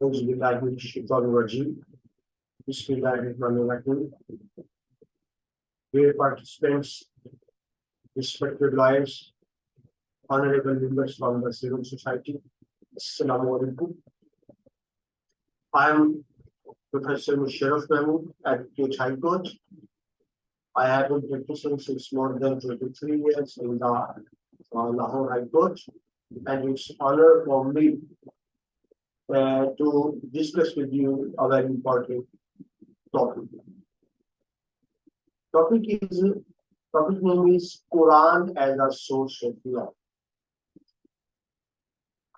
Bismillahirrahmanirrahim. Bismillahirrahmanirrahim. Dear participants, respected lawyers, honorable members from the civil society, Assalamu alaikum. I am Professor Musharraf Mahmood at Cambridge High Court. I have been practicing since more than 23 years in the Lahore High Court, and it's an honor for me to discuss with you a very important topic. Topic name is Quran as a source of law.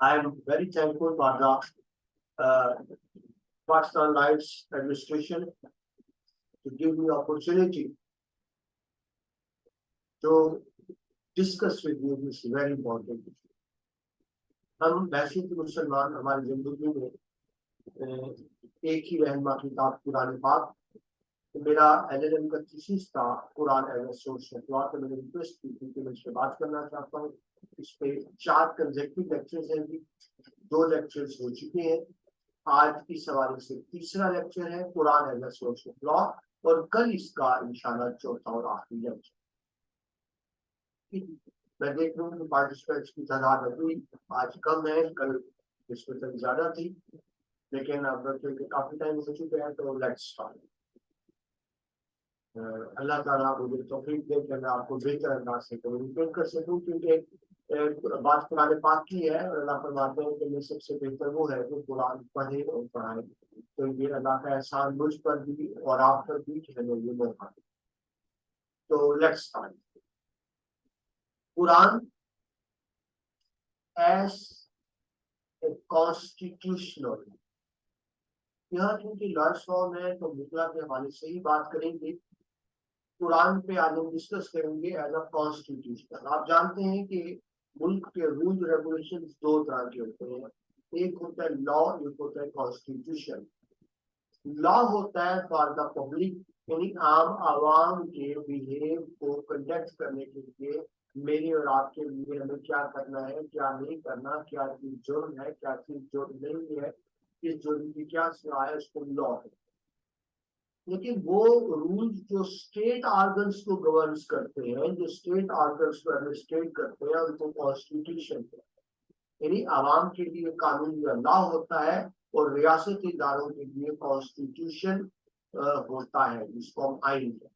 I am very thankful for the Pakistan Lives Administration to give me opportunity to discuss with you this very important issue. हम वैसे तो मुसलमान हमारी जिंदगी में एक ही रहनुमा किताब कुरान पाक, तो मेरा LLM का थीसिस था Quran as a source of law. तो मैंने रिक्वेस्ट की थी कि मैं इस पे बात करना चाहता हूँ। इस पे 4 कंसेक्यूटिव लेक्चर्स हैं, 2 लेक्चर्स हो चुके हैं। आज की सवारी से तीसरा लेक्चर है Quran as a source of law, और कल इसका इंशाल्लाह चौथा और आखिरी लेक्चर। मैं देख रहा हूँ कि पार्टिसिपेंट्स की तादाद अभी आज कम है, कल इसमें ज्यादा थी, लेकिन अब क्योंकि काफी टाइम हो चुके हैं तो लेट्स स्टार्ट। अल्लाह ताला मुझे तौफीक दे कि मैं आपको बेहतर अंदाज से कम्युनिकेट कर सकूं, क्योंकि बात कुरान पाक की है और अल्लाह फरमाते हैं कि मैं सबसे बेहतर वो है जो कुरान पढ़े और पढ़ाए। तो ये अल्लाह का एहसान मुझ पर भी और आप पर भी कि हमें ये मौका। तो let's start. Quran as a constitutional, यहाँ क्योंकि लॉर्ड्स फॉर्म है तो मुतला के हवाले से ही बात करेंगे। कुरान पे आज हम डिस्कस करेंगे एज अ कॉन्स्टिट्यूशन। आप जानते हैं कि मुल्क के रूल रेगुलेशन 2 तरह के होते हैं, एक होता है लॉ, एक होता है कॉन्स्टिट्यूशन। लॉ होता है फॉर द पब्लिक, यानी आम आवाम के बिहेव को कंडक्ट करने के लिए मेरे और आपके लिए हमें क्या करना है, क्या नहीं करना, क्या चीज जुर्म है, क्या चीज जुर्म नहीं है, किस जुर्म की क्या सजा है, उसको लॉ है। लेकिन वो रूल्स जो स्टेट ऑर्गन्स को गवर्न करते हैं, जो स्टेट ऑर्गन्स को एडमिनिस्ट्रेट करते हैं, उनको कॉन्स्टिट्यूशन, यानी आवाम के लिए कानून या लॉ होता है, और रियासती इदारों के लिए कॉन्स्टिट्यूशन होता है, जिसको हम आइन कहते हैं।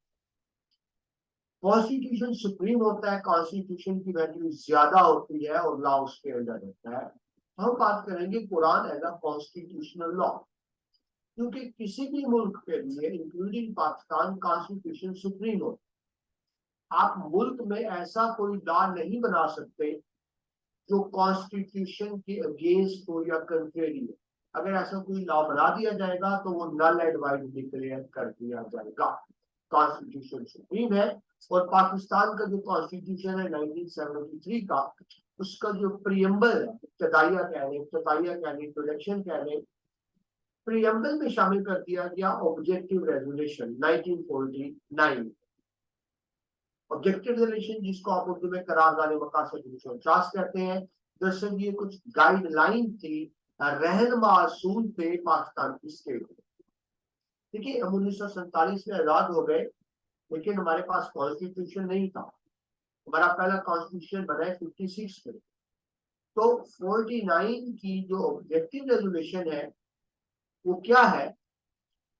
कॉन्स्टिट्यूशन सुप्रीम होता है, कॉन्स्टिट्यूशन की वैल्यू ज्यादा होती है और लॉ उसके अंदर होता है। हम बात करेंगे Quran as a constitutional law, क्योंकि किसी भी मुल्क के लिए इंक्लूडिंग पाकिस्तान कॉन्स्टिट्यूशन सुप्रीम होता है। आप मुल्क में ऐसा कोई लॉ नहीं बना सकते जो कॉन्स्टिट्यूशन के अगेंस्ट हो या कंट्रेरी हो। अगर ऐसा कोई लॉ बना दिया जाएगा तो वो नल एंड वाइड डिक्लेयर कर दिया जाएगा। कॉन्स्टिट्यूशन सुप्रीम है, और पाकिस्तान का जो कॉन्स्टिट्यूशन है 1973 का, उसका जो प्रीएम्बल है, इब्तदाइया कह लें, इंट्रोडक्शन कह लें, प्रीएम्बल में शामिल कर दिया गया ऑब्जेक्टिव रेजोल्यूशन 1949। ऑब्जेक्टिव रेजोल्यूशन जिसको आप उर्दू में करारदाद मकासद 1949 कहते हैं। दरअसल ये कुछ गाइडलाइन थी, रहनुमा असूल थे पाकिस्तान की स्टेट। देखिए, हम 1947 में आजाद हो गए, लेकिन हमारे पास कॉन्स्टिट्यूशन नहीं था। हमारा पहला कॉन्स्टिट्यूशन बना है 56 में। तो 49 की जो ऑब्जेक्टिव रेजोल्यूशन है वो क्या है,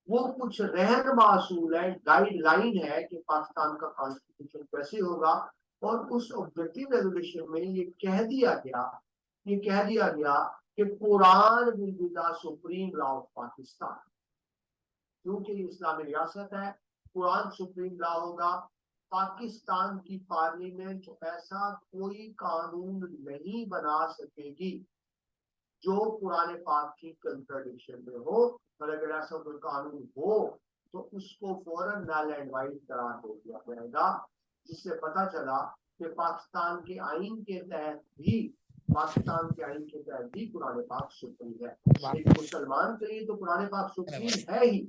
वो कुछ रहनुमा असूल है, गाइडलाइन है कि पाकिस्तान का कॉन्स्टिट्यूशन कैसे होगा। और उस ऑब्जेक्टिव रेजोल्यूशन में ये कह दिया गया कि Quran will be the supreme law of Pakistan. क्योंकि इस्लामी रियासत है, कुरान सुप्रीम लॉ होगा। पाकिस्तान की पार्लियामेंट ऐसा कोई कानून नहीं बना सकेगी जो कुरान पाक की कंट्राडिक्शन में हो, और अगर ऐसा कोई कानून हो तो उसको फौरन नल एंड वाइड करार दे दिया जाएगा। जिससे पता चला कि पाकिस्तान के आइन के तहत भी कुरान पाक सुप्रीम है। एक मुसलमान के लिए तो कुरान पाक सुप्रीम है ही,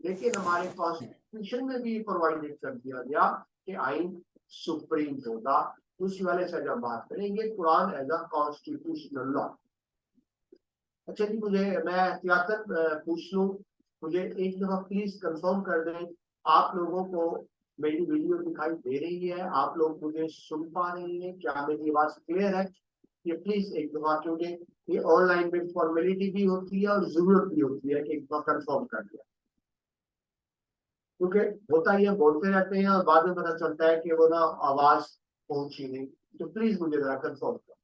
लेकिन हमारे कॉन्स्टिट्यूशन में भी प्रोवाइडेड कर दिया गया कि आइन सुप्रीम होगा। उस वाले से जब बात करेंगे Quran as a constitutional law, अच्छा जी, मुझे मैं एहतियातन पूछ लूं, मुझे एक दफा प्लीज कंफर्म कर दें, आप लोगों को मेरी वीडियो दिखाई दे रही है? आप लोग मुझे सुन पा रहे हैं? क्या मेरी आवाज क्लियर है? ये प्लीज एक दफा, क्योंकि ये ऑनलाइन में फॉर्मेलिटी भी होती है और जरूरत भी होती है कि एक दफा कंफर्म कर दिया, क्योंकि होता ही है, बोलते रहते हैं और बाद में पता चलता है कि वो ना आवाज पहुंची नहीं। तो प्लीज मुझे जरा कंफर्म करो।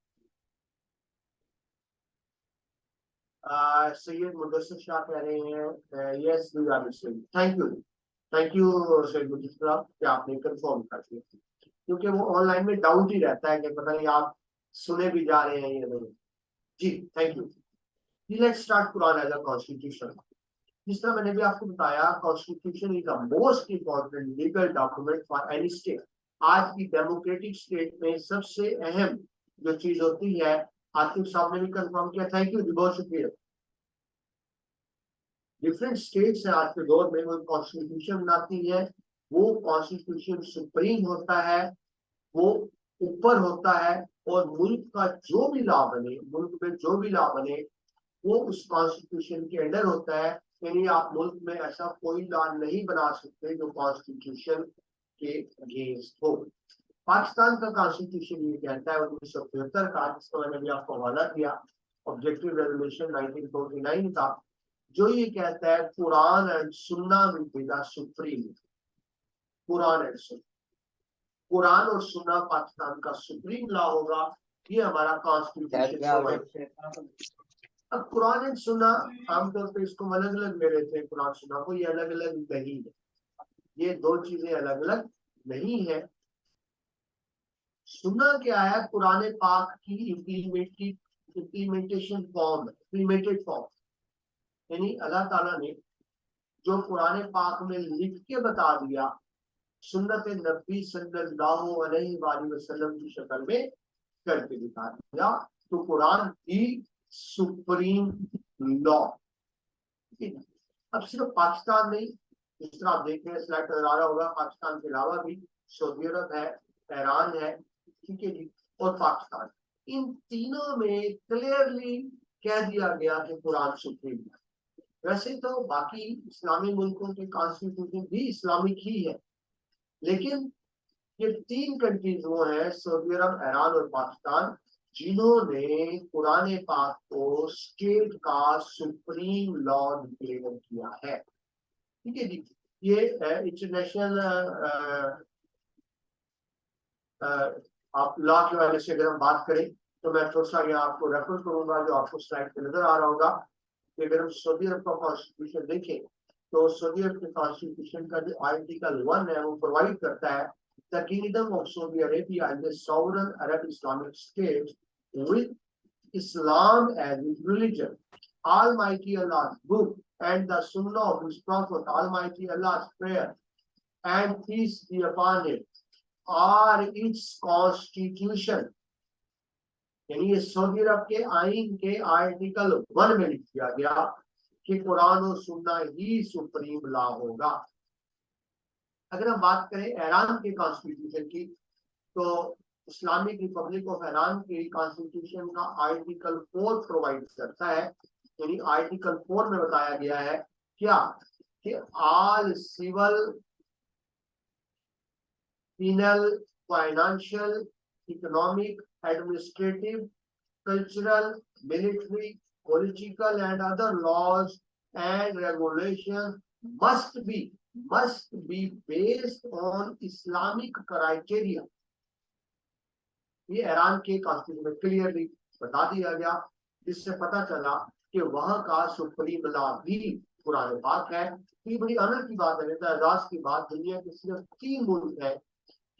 सैयद मुदस्सिर शाह कह रहे हैं yes we are listening. Thank you Syed Mudassir साहब कि आपने कंफर्म कर दिया, क्योंकि वो ऑनलाइन में डाउट ही रहता है कि पता नहीं आप सुने भी जा रहे हैं या नहीं। जी थैंक यू जी। Let's start Quran as a constitution. जिस तरह मैंने भी आपको बताया, constitution is the most important legal document for any state. आज की डेमोक्रेटिक स्टेट में सबसे अहम जो चीज होती है, आतिफ साहब ने भी कंफर्म किया, थैंक यू जी, बहुत शुक्रिया। डिफरेंट स्टेट्स है आज के दौर में, वो कॉन्स्टिट्यूशन बनाती है। वो कॉन्स्टिट्यूशन सुप्रीम होता है, वो ऊपर होता है, और मुल्क का जो भी लॉ बने, मुल्क में जो भी लॉ बने, वो उस कॉन्स्टिट्यूशन के अंडर होता है। यानी आप मुल्क में ऐसा कोई लॉ नहीं बना सकते जो कॉन्स्टिट्यूशन के अगेंस्ट हो। पाकिस्तान का कॉन्स्टिट्यूशन ये कहता है 1975 का, जिसको मैंने भी आपको हवाला दिया, ऑब्जेक्टिव रेजोल्यूशन 1949 का, जो ये कहता है कुरान एंड सुन्ना will be the supreme. Quran and सुन्ना, कुरान और सुन्ना पाकिस्तान का सुप्रीम लॉ होगा। ये हमारा कॉन्स्टिट्यूशन प्रोवाइड। अब कुरान एंड सुन्ना आमतौर पर इसको अलग अलग ले लेते हैं, कुरान सुन्ना को, ये अलग अलग नहीं है, ये दो चीजें अलग अलग नहीं है। सुन्ना क्या है? कुरान पाक की इम्प्लीमेंटेशन फॉर्म, इम्प्लीमेंटेड फॉर्म। यानी अल्लाह ताला ने जो कुरान पाक में लिख के बता दिया, सुन्नत नबी सल्लल्लाहु अलैहि वसल्लम की शक्ल में करके दिखा दिया, तो कुरान की सुप्रीम लॉ। अब सिर्फ पाकिस्तान नहीं, जिस तरह आप देख रहे हैं स्लाइड नजर आ रहा होगा, पाकिस्तान के अलावा भी सऊदी अरब है, ईरान है, ठीक है जी, और पाकिस्तान, इन तीनों में क्लियरली कह दिया गया कि कुरान सुप्रीम है। वैसे तो बाकी इस्लामी मुल्कों के कॉन्स्टिट्यूशन भी इस्लामिक ही है, लेकिन ये तीन कंट्रीज वो है, सऊदी अरब, ईरान और पाकिस्तान, जिन्होंने कुरान पाक को स्टेट का सुप्रीम लॉ डिक्लेयर किया है। ठीक है जी। ये इंटरनेशनल आप लॉ के वाले से अगर हम बात करें, तो मैं थोड़ा सा यहाँ आपको रेफर करूंगा, जो आपको स्लाइड पे नजर आ रहा होगा, कि अगर हम सऊदी अरब का कॉन्स्टिट्यूशन देखें, तो सऊदी अरब के कॉन्स्टिट्यूशन का जो आर्टिकल 1 है, वो प्रोवाइड करता है the kingdom of Saudi Arabia is a sovereign Arab Islamic state with Islam as its religion. Almighty Allah's book and the Sunnah of His Prophet, Almighty Allah's prayer and peace be upon it, are its constitution. यानी ये Saudi अरब के आइन के article 1 में लिख दिया गया कि कुरान और सुन्ना ही सुप्रीम लॉ होगा। अगर हम बात करें ईरान के कॉन्स्टिट्यूशन की, तो इस्लामिक रिपब्लिक ऑफ ईरान के कॉन्स्टिट्यूशन का आर्टिकल 4 प्रोवाइड करता है। यानी आर्टिकल 4 में बताया गया है क्या, कि all civil, penal, financial, economic, administrative, cultural, military, political and other laws and regulations must be based on Islamic criteria. ये ईरान के कॉन्स्टिट्यूशन में क्लियरली बता दिया गया, जिससे पता चला कि वहां का सुप्रीम लॉ भी कुरान पाक है। ये बड़ी आनंद की बात है, एजाज की बात, दुनिया के सिर्फ 3 मुल्क है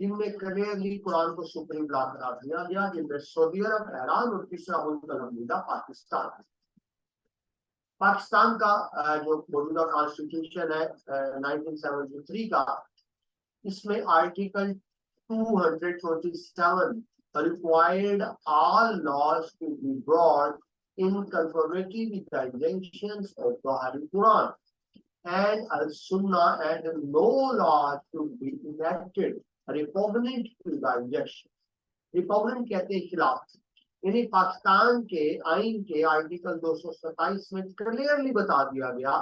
जिनमें क्लियरली कुरान को सुप्रीम लॉ करार दिया गया, जिनमें सऊदी अरब, ईरान और तीसरा मुल्क अलहमदुलिल्लाह पाकिस्तान है। पाकिस्तान का जो मौजूदा कॉन्स्टिट्यूशन है 1973 का, इसमें article 227 required all laws to be brought in conformity with the injunctions of the Holy Quran and Al-Sunnah, and no law to be enacted repugnant to the injunction. Repugnant कहते हैं खिलाफ, यानी पाकिस्तान के आइन के आर्टिकल 227 में क्लियरली बता दिया गया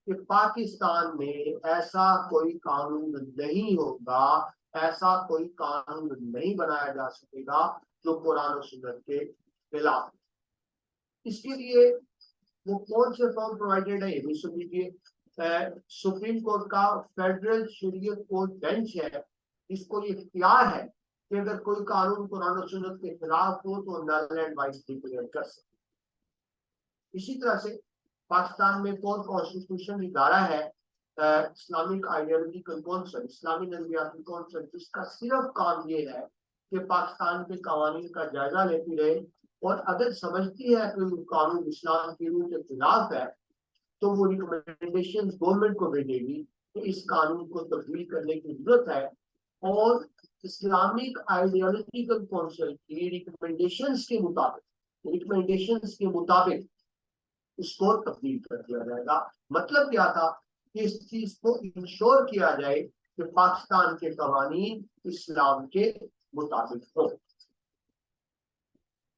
कि पाकिस्तान में ऐसा कोई कानून नहीं होगा, ऐसा कोई कानून नहीं बनाया जा सकेगा जो कुरान और सुन्नत के खिलाफ। इसके लिए वो कौन से फॉर्म प्रोवाइडेड है ये भी सुन लीजिए। सुप्रीम कोर्ट का फेडरल शरीयत कोर्ट बेंच है, इसको ये इख्तियार है कि अगर कोई कानून कुरान और सुन्नत के खिलाफ हो तो नल एंड वाइड डिक्लेयर कर सकते। इसी तरह से पाकिस्तान में कोर कॉन्स्टिट्यूशन इदारा है इस्लामिक आइडियोलॉजिकल काउंसिल, इस्लामी नजरियाती काउंसिल, जिसका सिर्फ काम ये है कि पाकिस्तान के कानून का जायजा लेती रहे और अगर समझती है कि कानून इस्लाम के रूल के खिलाफ है तो वो रिकमेंडेशन गवर्नमेंट को भेजेगी कि इस कानून को तब्दील करने की जरूरत है, और इस्लामिक आइडियोलॉजिकल काउंसिल की रिकमेंडेशंस के मुताबिक उसको तब्दील कर दिया जाएगा। मतलब क्या था कि इस चीज को इंश्योर किया जाए कि पाकिस्तान के कवानीन इस्लाम के मुताबिक हो।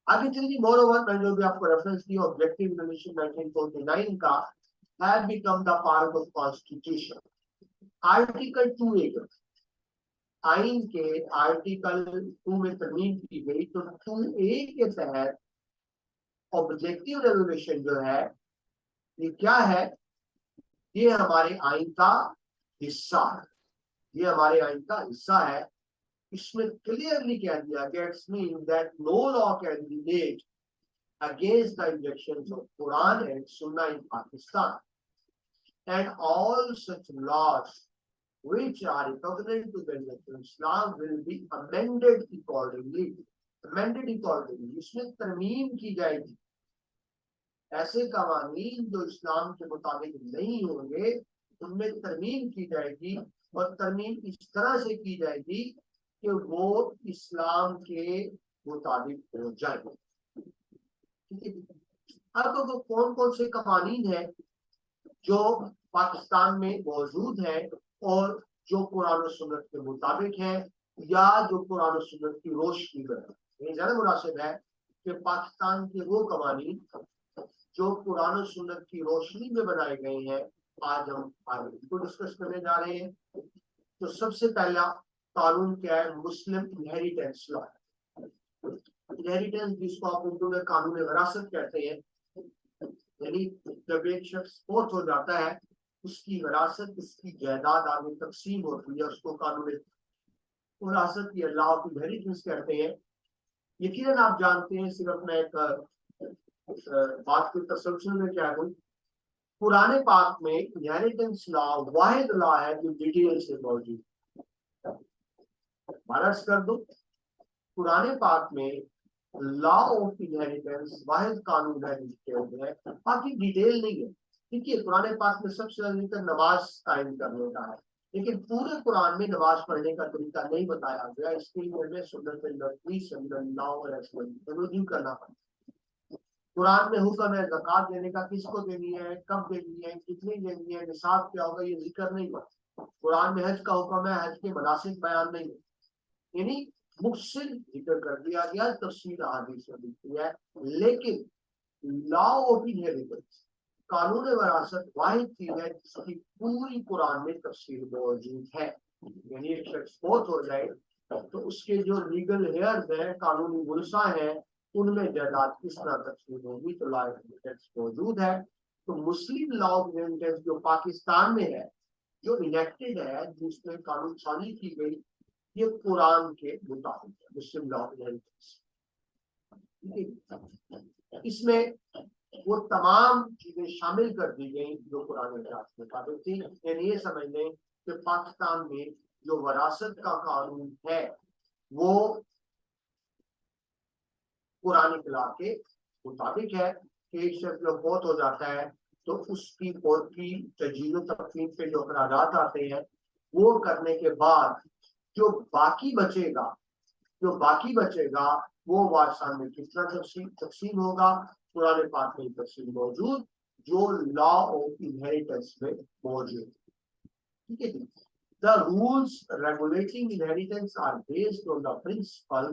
आगे चलिए, मोर ओवर मैंने जो भी आपको रेफरेंस दिया ऑब्जेक्टिव रिजोल्यूशन 1949 का have become the part of constitution. Article 2A आइन के आर्टिकल 2 में तरमीम की गई, तो 2A के तहत ऑब्जेक्टिव रेजोल्यूशन जो है ये क्या है, ये हमारे आइन का हिस्सा है, ये हमारे आइन का हिस्सा है। इसमें क्लियरली कह दिया गया it's mean that no law can be made against the injections of Quran and Sunnah in Pakistan, and all such laws which are repugnant to the religion of Islam will be amended accordingly. Amended accordingly, इसमें तरमीम की जाएगी। ऐसे कवानीन जो इस्लाम के मुताबिक नहीं होंगे उनमें तरमीम की जाएगी, और तरमीम इस तरह से की जाएगी कि वो इस्लाम के मुताबिक हो जाए। अब वो कौन कौन से कवानीन है जो पाकिस्तान में मौजूद है और जो कुरान और सुन्नत के मुताबिक है या जो कुरान और सुन्नत की रोशनी में है। ये ज्यादा मुनासिब है कि पाकिस्तान के वो कवानीन जो कुरान और सुन्नत की रोशनी में बनाए गए हैं आज हम आगे इनको डिस्कस करने जा रहे हैं। तो सबसे पहला कानून क्या है, मुस्लिम इनहेरिटेंस लॉ। इनहेरिटेंस जिसको आप उर्दू में कानून विरासत कहते हैं, यानी जब एक शख्स फौत हो जाता है उसकी विरासत, उसकी जायदाद आगे तकसीम होती है, उसको कानून विरासत या लॉ ऑफ इनहेरिटेंस कहते हैं। यकीनन आप जानते हैं, सिर्फ मैं एक बात के तसल्सल में क्या हूँ, पुराने पाक में इनहेरिटेंस लॉ वाहिद लॉ है जो डिटेल से मौजूद है। अर्ज कर दो, पुराने पाक में लॉ ऑफ इनहेरिटेंस वाहिद कानून है जिसके है, बाकी डिटेल नहीं है। देखिए, पुराने पाक में सबसे ज्यादा नमाज कायम करने का है, लेकिन पूरे कुरान में नमाज पढ़ने का तरीका नहीं बताया गया। इसके लिए हमें सुन्नत नबवी सल्लल्लाहु अलैहि वसल्लम रुजू करना पड़ता है। कुरान में हुक्म है ज़कात देने का, किसको देनी है, कब देनी है, कितनी देनी है, निसाब क्या होगा, ये जिक्र नहीं हुआ। कुरान में हज का हुक्म है, हज के मनासिक बयान नहीं है, यानी मुफस्सिल जिक्र कर दिया गया, तफसील हदीस में लिखी है। लेकिन लॉ ऑफ इनहेरिटेंस, कानून वरासत वाहिद चीज है जिसकी पूरी कुरान में तफसील मौजूद है। यानी एक शख्स फौत हो जाए तो उसके जो लीगल हेयर्स हैं, कानूनी वरसा है, उनमें जायदाद किस तरह तकसीम होगी, तो लॉ ऑफ इनहेरिटेंस मौजूद है। तो मुस्लिम लॉ ऑफ इनहेरिटेंस जो पाकिस्तान में है, जो इनेक्टेड है, जिसमें कानून साजी की गई, ये कुरान के मुताबिक है, मुस्लिम लॉ ऑफ इनहेरिटेंस। इसमें वो तमाम चीजें शामिल कर दी गई जो कुरान के मुताबिक थी। यानी ये समझ लें कि पाकिस्तान में जो वरासत का कानून है वो कुरान के मुताबिक है कि एक शख्स जब फौत हो जाता है तो उसकी फौत की तजील तकलीफ पे जो अखराजात आते हैं वो करने के बाद जो बाकी बचेगा वो वारसान में कितना तकसीम होगा, पुराने पाक में तफसील मौजूद जो लॉ ऑफ इनहेरिटेंस में मौजूद। ठीक है जी। The rules regulating inheritance are based on the principle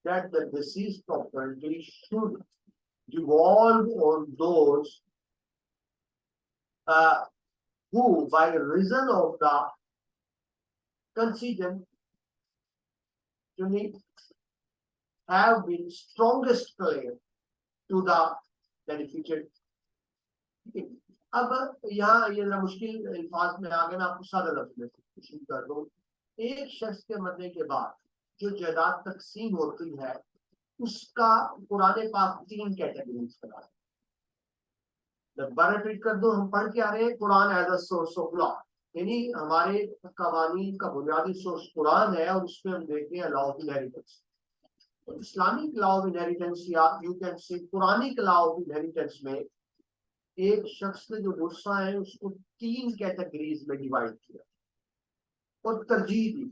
that the deceased property should devolve on those who, by reason of the concedent, have been strongest claim to the benefited. अब यहाँ ये जरा मुश्किल अल्फाज में आगे, मैं आपको सादा लफ्ज में शुरू कर दूं। एक शख्स के मरने के बाद जो जायदाद तकसीम होती है उसका कुरान पाक 3 कैटेगरीज बना है। दोबारा रिपीट कर दो, हम पढ़ के आ रहे हैं Quran as a source of law, यानी हमारे कवानीन का बुनियादी सोर्स कुरान है और उसमें हम देखते हैं law of inheritance. Islamic law of inheritance या you can say Puranic law of inheritance में एक शख्स ने जो वर्सा है उसको 3 कैटेगरीज में डिवाइड किया और तरजीह दी।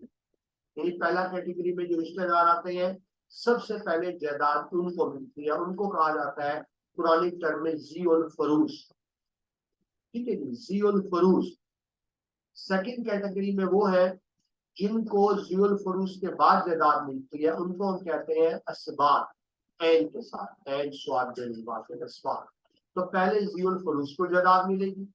यानी पहला कैटेगरी में जो रिश्तेदार आते हैं सबसे पहले जायदाद उनको मिलती है, उनको कहा जाता है पुरानी टर्म में ज़ीउल फरूज। ठीक है जी, ज़ीउल फरूज। सेकंड कैटेगरी में वो है जिनको ज़ीउल फरूज के बाद जायदाद मिलती है, उनको हम कहते हैं असबात। एन के साथ एन स्वाद असबात। तो पहले ज़ीउल फरूज को जायदाद मिलेगी,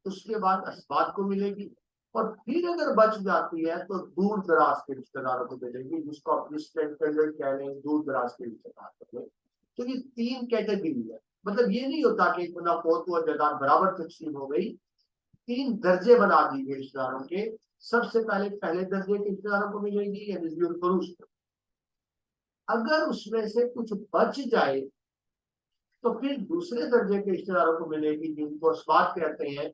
उसके बाद असबात को मिलेगी, और फिर अगर बच जाती है तो दूर दराज के रिश्तेदारों को मिलेगी, जिसको आप डिस्टेंट कह रहे हैं, दूर दराज के रिश्तेदार। तो ये 3 कैटेगरी है। मतलब ये नहीं होता कि एक बंदा फोर्थ और जायदाद बराबर तकसीम हो गई, 3 दर्जे बना दिए गए रिश्तेदारों के। सबसे पहले दर्जे के रिश्तेदारों को मिलेगी यानी ज़ीउल फरूज। अगर उसमें से कुछ बच जाए तो फिर दूसरे दर्जे के रिश्तेदारों को मिलेगी, जिनको असबात कहते हैं।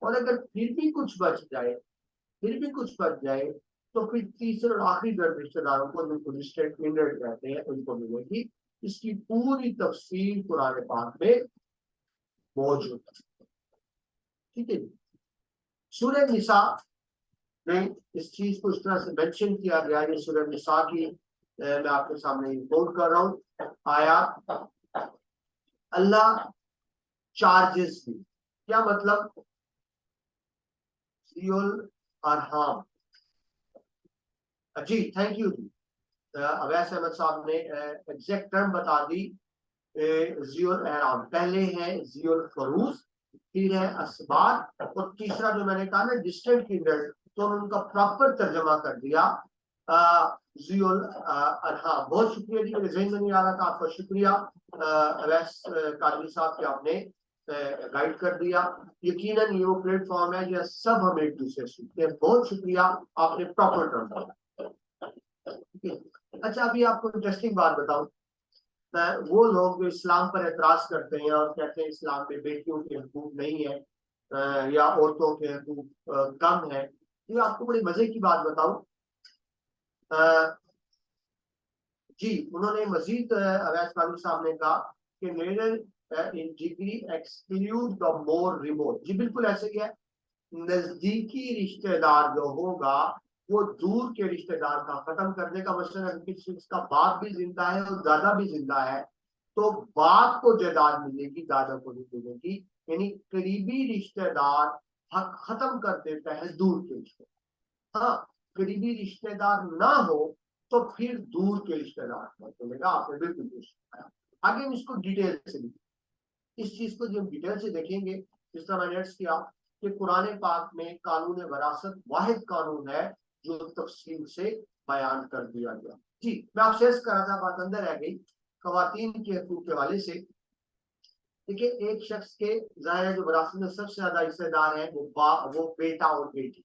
और अगर फिर भी कुछ बच जाए तो फिर तीसरे और आखिरी दर्जे रिश्तेदारों को, जिनको डिस्टेंट किंडर्ड कहते हैं, उनको मिलेगी। इसकी पूरी तफसील कुरान पाक में मौजूद है। ठीक है, सूरह निसा में इस चीज को इस तरह से मेंशन किया गया है। सूरह निसा की मैं आपके सामने कोट कर रहा हूँ आया। अल्लाह चार्जेस दी, क्या मतलब? ज़ीउल अरहाम। जी थैंक यू जी, अवैस अहमद साहब ने एग्जैक्ट टर्म बता दी। ज़ीउल अरहाम पहले है ज़ीउल फरूज, फिर है असबात, और तीसरा जो मैंने कहा ना डिस्टेंट किंडर्ड, तो उनका प्रॉपर तर्जमा कर दिया ज़ीउल अरहाम। बहुत शुक्रिया जी, मेरे ज़हन में नहीं आ रहा था, आपका शुक्रिया अवैस कादरी साहब के, आपने गाइड कर दिया। यकीनन ये वो प्लेटफॉर्म है जहाँ सब हम एक दूसरे से सीखते हैं। बहुत शुक्रिया, आपने प्रॉपर टर्म दिया। अच्छा, अभी आपको इंटरेस्टिंग बात बताऊं, वो लोग जो इस्लाम पर एतराज करते हैं और कहते हैं इस्लाम में बेटियों के हकूक नहीं है या औरतों के हकूक कम है, ये आपको बड़ी मजे की बात बताऊं। जी उन्होंने मजीद अवैस कादरी साहब ने कहा कि मेरे in degree exclude the more remote. जी बिल्कुल ऐसे ही है। नजदीकी रिश्तेदार जो होगा वो दूर के रिश्तेदार का खत्म करने का मसला। किसी का बाप भी जिंदा है और दादा भी जिंदा है तो बाप को जायदाद मिलेगी, दादा को नहीं मिलेगी। यानी करीबी रिश्तेदार हक खत्म कर देता है दूर के रिश्तेदार। हाँ, करीबी रिश्तेदार ना हो तो फिर दूर के रिश्तेदार मिलेगा। आपने बिल्कुल पूछा। आगे हम इसको डिटेल से इस चीज को जो डिटेल से देखेंगे, जिस तरह मैंने अर्ज किया कि कुरान पाक में कानून वरासत वाहिद कानून है जो तफसील से बयान कर दिया गया। जी मैं आपसे अर्ज कर रहा था, बात अंदर रह गई खवातीन के हकूक के हवाले से। देखिए, एक शख्स के जाहिर है जो वरासत में सबसे ज्यादा हिस्सेदार है वो बेटा और बेटी।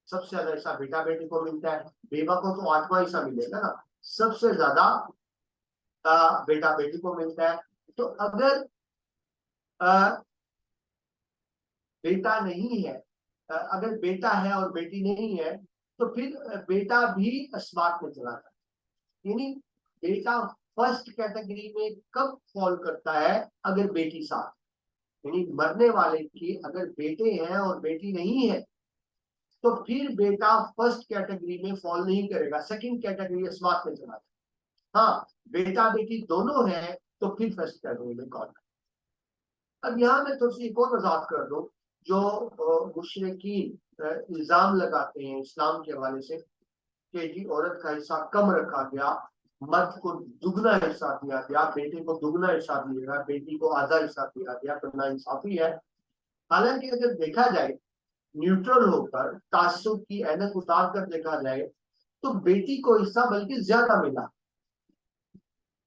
सबसे ज्यादा हिस्सा बेटा बेटी को मिलता है, बेवा को तो 8वां हिस्सा मिलेगा ना। सबसे ज्यादा बेटा बेटी को मिलता है। तो अगर बेटा नहीं है, अगर बेटा है और बेटी नहीं है तो फिर बेटा भी असबात में चला जाता है। यानी बेटा फर्स्ट कैटेगरी में कब फॉल करता है? अगर बेटी साथ, यानी मरने वाले की अगर बेटे हैं और बेटी नहीं है तो फिर बेटा फर्स्ट कैटेगरी में फॉल नहीं करेगा, सेकंड कैटेगरी असबात में चला जाता है। हाँ, बेटा बेटी दोनों है तो फिर फर्स्ट कैटेगरी में कौन? अब यहाँ मैं थोड़ी सी एक और वजाहत कर दूं। जो मुशरिकीन इल्जाम लगाते हैं इस्लाम के हवाले से कि जी औरत का हिस्सा कम रखा गया, मर्द को दुगना हिस्सा दिया गया, बेटे को दुगना हिस्सा दिया गया, बेटी को आधा हिस्सा दिया गया, तो नाइंसाफी है। हालांकि अगर देखा जाए न्यूट्रल होकर, तासुब की ऐनक उतार कर देखा जाए, तो बेटी को हिस्सा बल्कि ज्यादा मिला,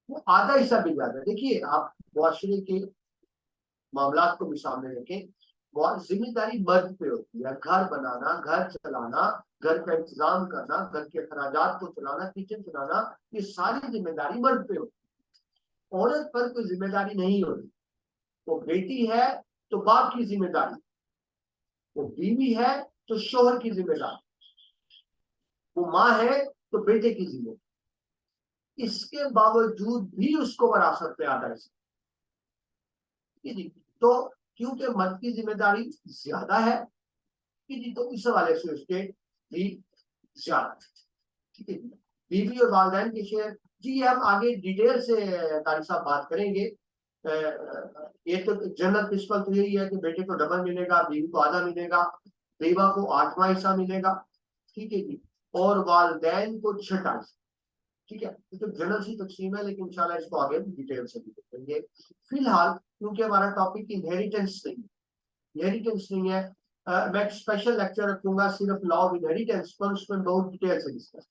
वो आधा हिस्सा मिल जाता है। देखिए आप मुआशरे के मामला को भी सामने रखें, बहुत जिम्मेदारी मर्द पे होती है, घर बनाना, घर चलाना, घर का इंतजाम करना, घर के अखराजात को चलाना, किचन चलाना, ये सारी जिम्मेदारी मर्द पे होती है। औरत पर कोई जिम्मेदारी नहीं होती। वो बेटी है तो बाप की जिम्मेदारी, वो बीवी है तो शोहर की जिम्मेदारी, वो माँ है तो बेटे की जिम्मेदारी। इसके बावजूद भी उसको विरासत पे आता है। जी, तो क्योंकि मर्द की जिम्मेदारी ज्यादा है कि जी, तो इस हवाले से उसके भी ज्यादा, ठीक है जी। बीवी और वालिदैन के शेयर, जी ये हम आगे डिटेल से तारिक साहब बात करेंगे। ये तो जनरल प्रिंसिपल तो यही है कि बेटे को डबल मिलेगा, बीवी को आधा मिलेगा, बेवा को 8वां हिस्सा मिलेगा, ठीक है जी, और वालिदैन को 6वां हिस्सा, ठीक है। ये तो जनरल सी तकसीम है, लेकिन इंशाल्लाह इसको आगे डिटेल से भी देखेंगे। फिलहाल क्योंकि हमारा टॉपिक इनहेरिटेंस नहीं है, मैं एक स्पेशल लेक्चर रखूंगा सिर्फ लॉ ऑफ इनहेरिटेंस पर, उसमें बहुत डिटेल से डिस्कस,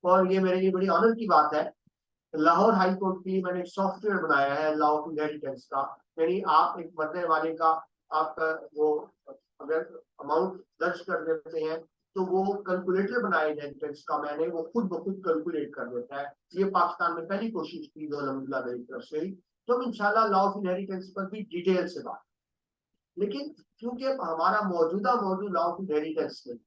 और ये मेरे लिए बड़ी ऑनर की बात है। लाहौर हाई कोर्ट की मैंने एक सॉफ्टवेयर बनाया है लॉ ऑफ इनहेरिटेंस का, यानी आप एक मरने वाले का आपका वो अगर अमाउंट दर्ज कर देते हैं तो वो कैलकुलेटर बनाया इनहेरिटेंस का मैंने, वो खुद ब खुद कैलकुलेट कर देता है। ये पाकिस्तान में पहली कोशिश की जो अलहमदुलिल्लाह मेरी तरफ से हुई। तो हम इंशाल्लाह लॉ ऑफ इनहेरिटेंस पर भी डिटेल से बात, लेकिन क्योंकि हमारा मौजूदा मौजूद लॉ ऑफ इनहेरिटेंस में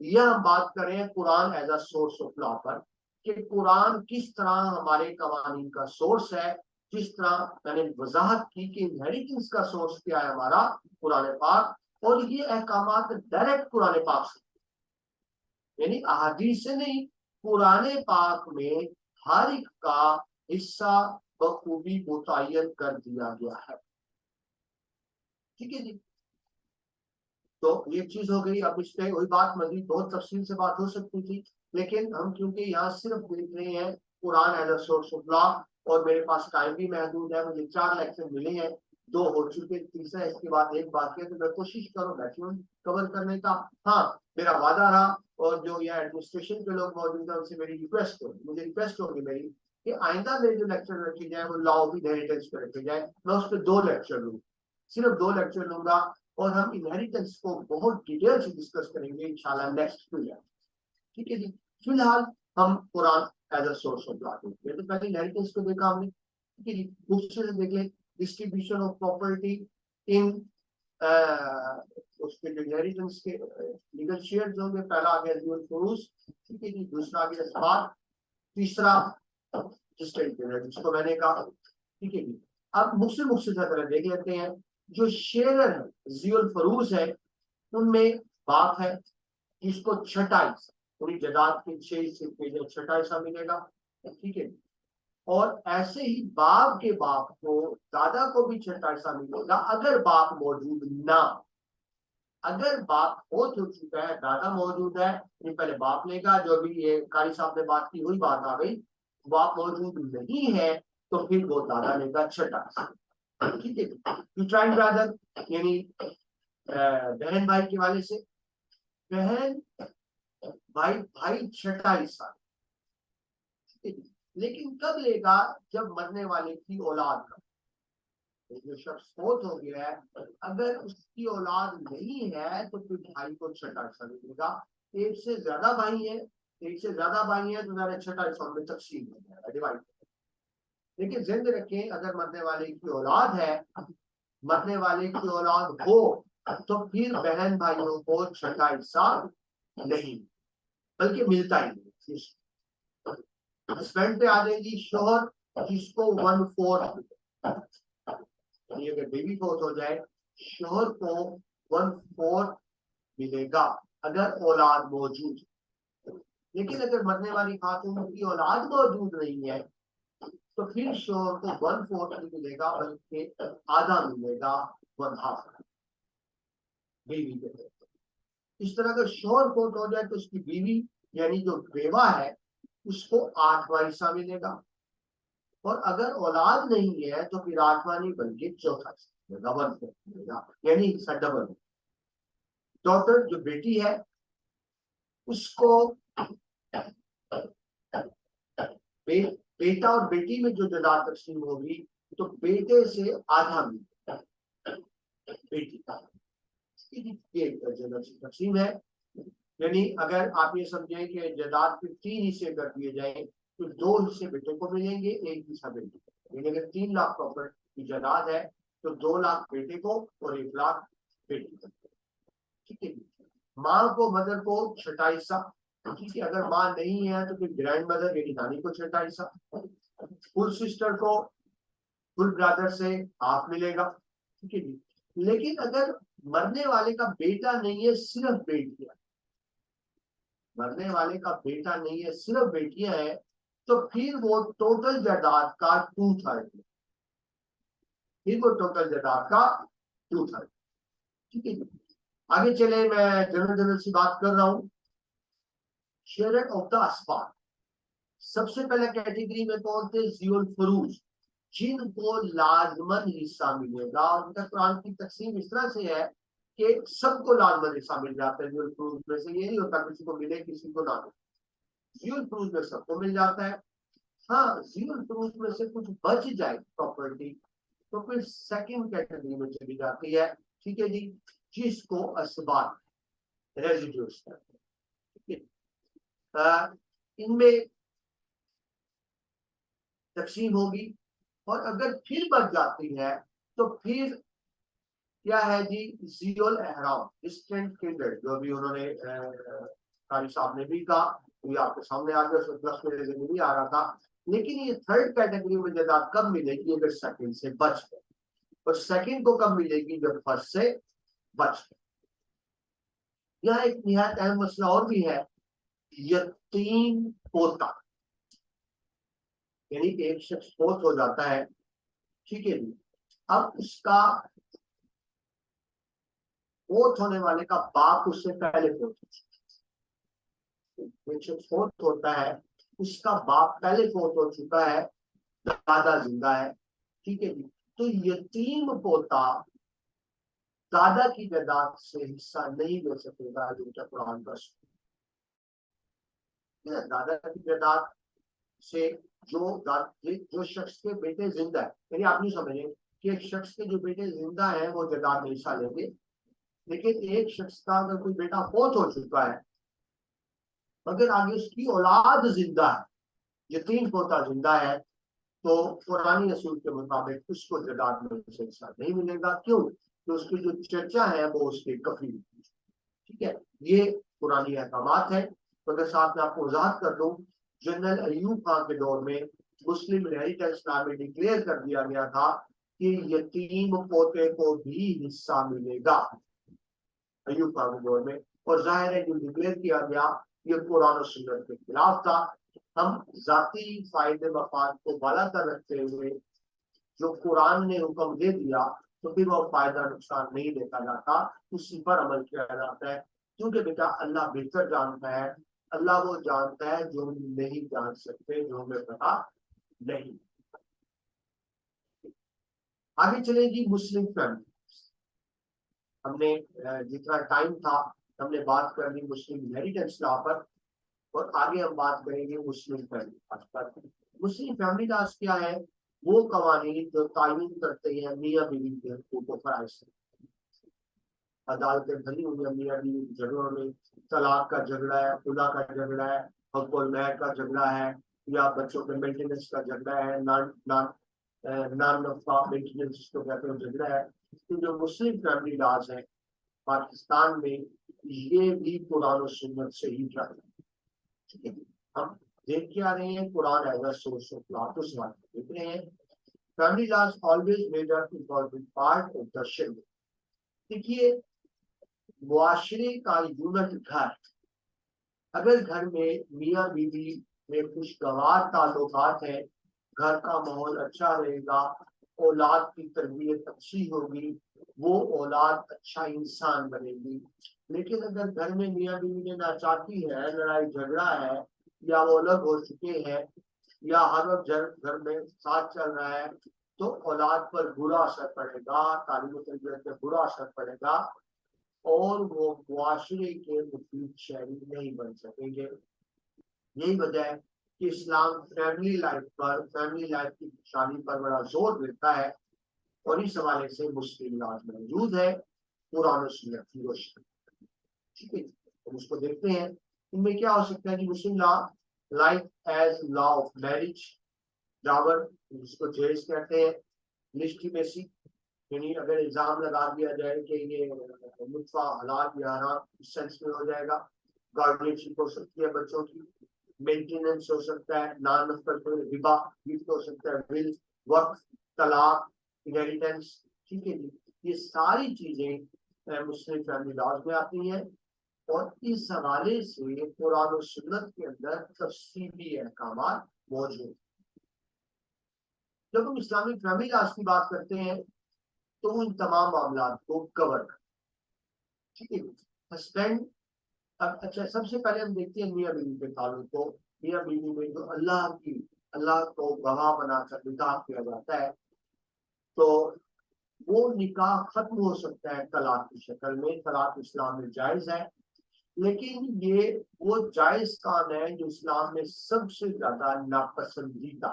यह हम बात करें Quran as a source of law पर, कि कुरान किस तरह हमारे कवानीन का सोर्स है। जिस तरह मैंने वजाहत की कि इनहेरिटेंस का सोर्स क्या है, हमारा कुरान पाक, और ये अहकामात डायरेक्ट कुरान पाक से, यानी अहादीस से नहीं, कुरान पाक में हर एक का हिस्सा बखूबी मुतय्यन कर दिया गया है, ठीक है जी। तो ये चीज हो गई। अब इस पे वही बात मजीद बहुत तफसील से बात हो सकती थी, लेकिन हम क्योंकि यहाँ सिर्फ देख रहे हैं Quran as a source of law, और मेरे पास टाइम भी महदूद है, मुझे 4 लेक्चर मिले हैं, 2 हो चुके, तीसरा इसके बाद एक बाकी है, तो मैं कोशिश करूँ मैक्सिमम कवर करने का। हाँ, मेरा वादा रहा, और जो यहाँ एडमिनिस्ट्रेशन के लोग मौजूद है उनसे मेरी रिक्वेस्ट होगी, मुझे रिक्वेस्ट होगी मेरी, कि आइंदा मेरे जो लेक्चर रखे जाए वो लॉ ऑफ इनहेरिटेंस पे रखे जाए। मैं उस पर 2 लेक्चर लूँ, सिर्फ 2 लेक्चर लूंगा, और हम इनहेरिटेंस को बहुत डिटेल से डिस्कस करेंगे इंशाल्लाह नेक्स्ट पीरियड, ठीक है जी। फिलहाल हम Quran as a source of law देखते हैं। तो पहले इनहेरिटेंस को देखा हमने, ठीक है जी। दूसरे से देख ले डिस्ट्रीब्यूशन ऑफ प्रॉपर्टी इन उसके जो इनहेरिटेंस के लीगल शेयर जो होंगे, पहला आ गया ड्यूअल फुरूस, ठीक है जी, दूसरा आ गया इस्बात, तीसरा जिसको मैंने कहा, ठीक है जी। अब मुख्य तरह देख लेते हैं। जो शेयर है, जियोल फरूज है, उनमें बाप है जिसको 6वां हिस्सा, पूरी जायदाद के 6 हिस्से पे जो 6वां हिस्सा मिलेगा, ठीक है। और ऐसे ही बाप के बाप को, दादा को भी 6वां हिस्सा मिलेगा अगर बाप मौजूद ना, अगर बाप हो चुका है, दादा मौजूद है, ये पहले बाप लेगा। जो भी ये कारी साहब ने बात की वही बात आ गई, बाप मौजूद नहीं है तो फिर वो दादा लेगा 6वां हिस्सा, ठीक है। ट्राइंग ब्रदर यानी बहन भाई के वाले से, बहन भाई भाई 6वां हिस्सा, ठीक है। लेकिन कब लेगा, जब मरने वाले की औलाद का, जो शख्स फौत हो गया है, अगर उसकी औलाद नहीं है तो फिर भाई को 6वां हिस्सा मिलेगा। एक से ज्यादा भाई है, एक से ज्यादा भाई है तो ज़रा 6वां हिस्सा में तकसीम हो जाएगा, डिवाइड। लेकिन जिंद रखें, अगर मरने वाले की औलाद है, मरने वाले की औलाद हो, तो फिर बहन भाइयों को 6वां हिस्सा नहीं, बल्कि मिलता ही नहीं। हस्बैंड पे आ जाएगी शोहर, जिसको 1/4, अगर बेबी फोर्थ हो जाए, शोहर को 1/4 मिलेगा अगर औलाद मौजूद है। लेकिन अगर मरने वाली खातून की औलाद मौजूद नहीं है तो फिर शोहर को 1/4 नहीं मिलेगा, बल्कि आधा मिलेगा, 1/2 बीवी के तरफ। इस तरह का शोहर फोर्थ हो जाए तो उसकी बीवी यानी जो बेवा है, उसको 8वां हिस्सा मिलेगा। और अगर औलाद नहीं है तो फिर 8वां नहीं बल्कि 4था हिस्सा मिलेगा, 1/4 मिलेगा, यानी हिस्सा डबल। डॉटर जो बेटी है उसको बेटा और बेटी में जो जायदाद तकसीम होगी तो बेटे से आधा मिलेगा बेटी का, ये तकसीम है। यानी अगर आप ये समझें कि जायदाद के 3 हिस्से कर दिए जाए तो 2 हिस्से बेटे को मिलेंगे, 1 हिस्सा बेटी को। यानी अगर 3 लाख प्रॉपर्टी की जायदाद है तो 2 लाख बेटे को और 1 लाख बेटी को। ठीक है। माँ को, मदर को 6वां हिस्सा। ठीक है। अगर माँ नहीं है तो फिर ग्रैंड मदर यानी नानी को 6वां हिस्सा। फुल सिस्टर को फुल ब्रदर से हाफ मिलेगा। ठीक है जी। लेकिन अगर मरने वाले का बेटा नहीं है, सिर्फ बेटियां, मरने वाले का बेटा नहीं है सिर्फ बेटियां हैं, तो फिर वो टोटल जायदाद का 2/3, फिर वो टोटल जायदाद का 2/3। ठीक है। आगे चले, मैं जनरल सी बात कर रहा हूं। शेयर ऑफ द असबाब, सबसे पहले कैटेगरी में कौन थे? जियोल फरूज, जिनको लाजमन हिस्सा मिलेगा। और उनका कुरान की तकसीम इस तरह से है कि सबको लाजमन हिस्सा मिल जाता है। जियोल फरूज में से ये नहीं होता किसी को मिले किसी को ना मिले, जियोल फरूज में सबको मिल जाता है। हाँ, जियोल फरूज में से कुछ बच जाए प्रॉपर्टी तो फिर सेकंड कैटेगरी में चली जाती है। ठीक है जी, जिसको असबाब रेजिड्यूस कहते हैं। ठीक है। इनमें तकसीम होगी। और अगर फिर बच जाती है तो फिर क्या है जी? जियोल एहराम, डिस्टेंट किंडर्ड, जो भी उन्होंने कारी साहब ने भी कहा, ये आपके सामने आ गया, प्लस मेरे जहन में नहीं आ रहा था। लेकिन ये थर्ड कैटेगरी में जायदाद कब मिलेगी? अगर सेकंड से बच गए। और सेकंड को कब मिलेगी? जब फर्स्ट से बच गए। यहाँ एक निहायत अहम मसला और भी है, यतीम पोता। यानी एक शख्स फोत हो जाता है, ठीक है जी, अब उसका फोत होने वाले का बाप उससे पहले फोत एक शख्स फोत होता है, उसका बाप पहले फोत हो चुका है, दादा जिंदा है। ठीक है जी। तो यतीम पोता दादा की जायदाद से हिस्सा नहीं ले सकेगा, जो कुरान का दादा की जायदाद से जो शख्स के बेटे जिंदा है, यानी आप नहीं समझे कि एक शख्स के जो बेटे जिंदा है वो जायदाद में हिस्सा लेंगे। लेकिन एक शख्स का अगर कोई बेटा फौत हो चुका है मगर आगे उसकी औलाद जिंदा है, यतीम पोता जिंदा है, तो पुरानी असूल के मुताबिक उसको जायदाद में से हिस्सा नहीं मिलेगा। क्यों? तो उसकी जो चर्चा है वो उसके कफील। ठीक है, ये पुरानी अहकामात है। तो अगर साथ में आपको वजाहत कर दूं, जनरल अयूब खान के दौर में मुस्लिम इनहेरिटेंस लॉ में डिक्लेयर कर दिया गया था कि यतीम पोते को भी हिस्सा मिलेगा, अयूब खान के दौर में। और जाहिर है जो डिक्लेयर किया गया ये कुरान और सुन्नत के खिलाफ था। हम जाती फायदे मफाद को बालातर रखते हुए जो कुरान ने हुक्म दे दिया तो फिर वो फायदा नुकसान नहीं देखा जाता, उसी पर अमल किया जाता है। क्योंकि बेटा अल्लाह बेहतर जानता है, अल्लाह वो जानता है जो हम नहीं जान सकते, जो हमें पता नहीं। आगे चलेगी मुस्लिम फैमिली। हमने जितना टाइम था हमने बात कर ली मुस्लिम इनहेरिटेंस लॉ पर, और आगे हम बात करेंगे मुस्लिम फैमिली पर। मुस्लिम फैमिली लॉज क्या है? वो कवानीन जो तायीन करते हैं मियाँ बीवी के हकूक़ को फराइज से। अदालतें भरी हुई है मियाँ बीवी के झगड़ों में, तलाक का झगड़ा है, खुदा का झगड़ा है, हक़ुल महर का झगड़ा है, या बच्चों के मेंटेनेंस का झगड़ा है, नॉन नॉन नॉन नफा मेंटेनेंस जिसको कहते हैं झगड़ा है। तो जो मुस्लिम फैमिली लॉज है पाकिस्तान में, ये भी कुरान और सुन्नत से ही चल रहा है। ठीक है, हम देख के आ रहे हैं Quran as a source of law, तो सवाल देख रहे हैं। Family laws always made a important part of the schedule. देखिए, मुआशरे का यूनिट घर, अगर घर में मियाँ बीवी में खुशगवार ताल्लुकात है, घर का माहौल अच्छा रहेगा, औलाद की तरबियत अच्छी होगी, वो औलाद अच्छा इंसान बनेगी। लेकिन अगर घर में मियाँ बीवी में नाचाकी है, लड़ाई झगड़ा है, या वो अलग हो चुके हैं या हर वक्त घर में साथ चल रहा है, तो औलाद पर बुरा असर पड़ेगा, तालीम तरबियत पर बुरा असर पड़ेगा और वो मुआशरे के मुफीद शहरी नहीं बन सकेंगे। यही वजह है कि इस्लाम फैमिली लाइफ की खुशहाली पर बड़ा जोर देता है और इस हवाले से मुस्लिम लॉज मौजूद है कुरान और सुन्नत की रोशनी। ठीक है, हम उसको देखते हैं। इनमें क्या हो सकता है कि Muslim law, life as law of marriage, dower जिसको जेज कहते हैं, लिस्टिमेसी, यानी अगर इल्जाम लगा दिया जाए कि ये नुत्फा हलाल या हराम, इस सेंस में हो जाएगा। गार्डियनशिप हो सकती है बच्चों की, मेंटेनेंस हो सकता है, नॉन नफल रिबा गिफ्ट हो सकता है, विल, वक्त, तलाक, इनहेरिटेंस। ठीक है जी, ये सारी चीजें मुस्लिम फैमिली लॉज में आती हैं और इस हवाले से कुरान और सुन्नत के अंदर तफसीली अहकामात मौजूद हैं। जब हम इस्लामिक फैमिली लॉज की बात करते हैं तो उन तमाम मामला को कवर कर, ठीक है। हस्बैंड, अब अच्छा सबसे पहले हम देखते हैं मियाँ बीवी के ताल्लुक को। मियाँ बीवी में जो अल्लाह को गवाह बनाकर निकाह किया जाता है, तो वो निकाह खत्म हो सकता है तलाक की शक्ल में। तलाक इस्लाम में जायज है, लेकिन ये वो जायज काम है जो इस्लाम में सबसे ज्यादा नापसंदीदा।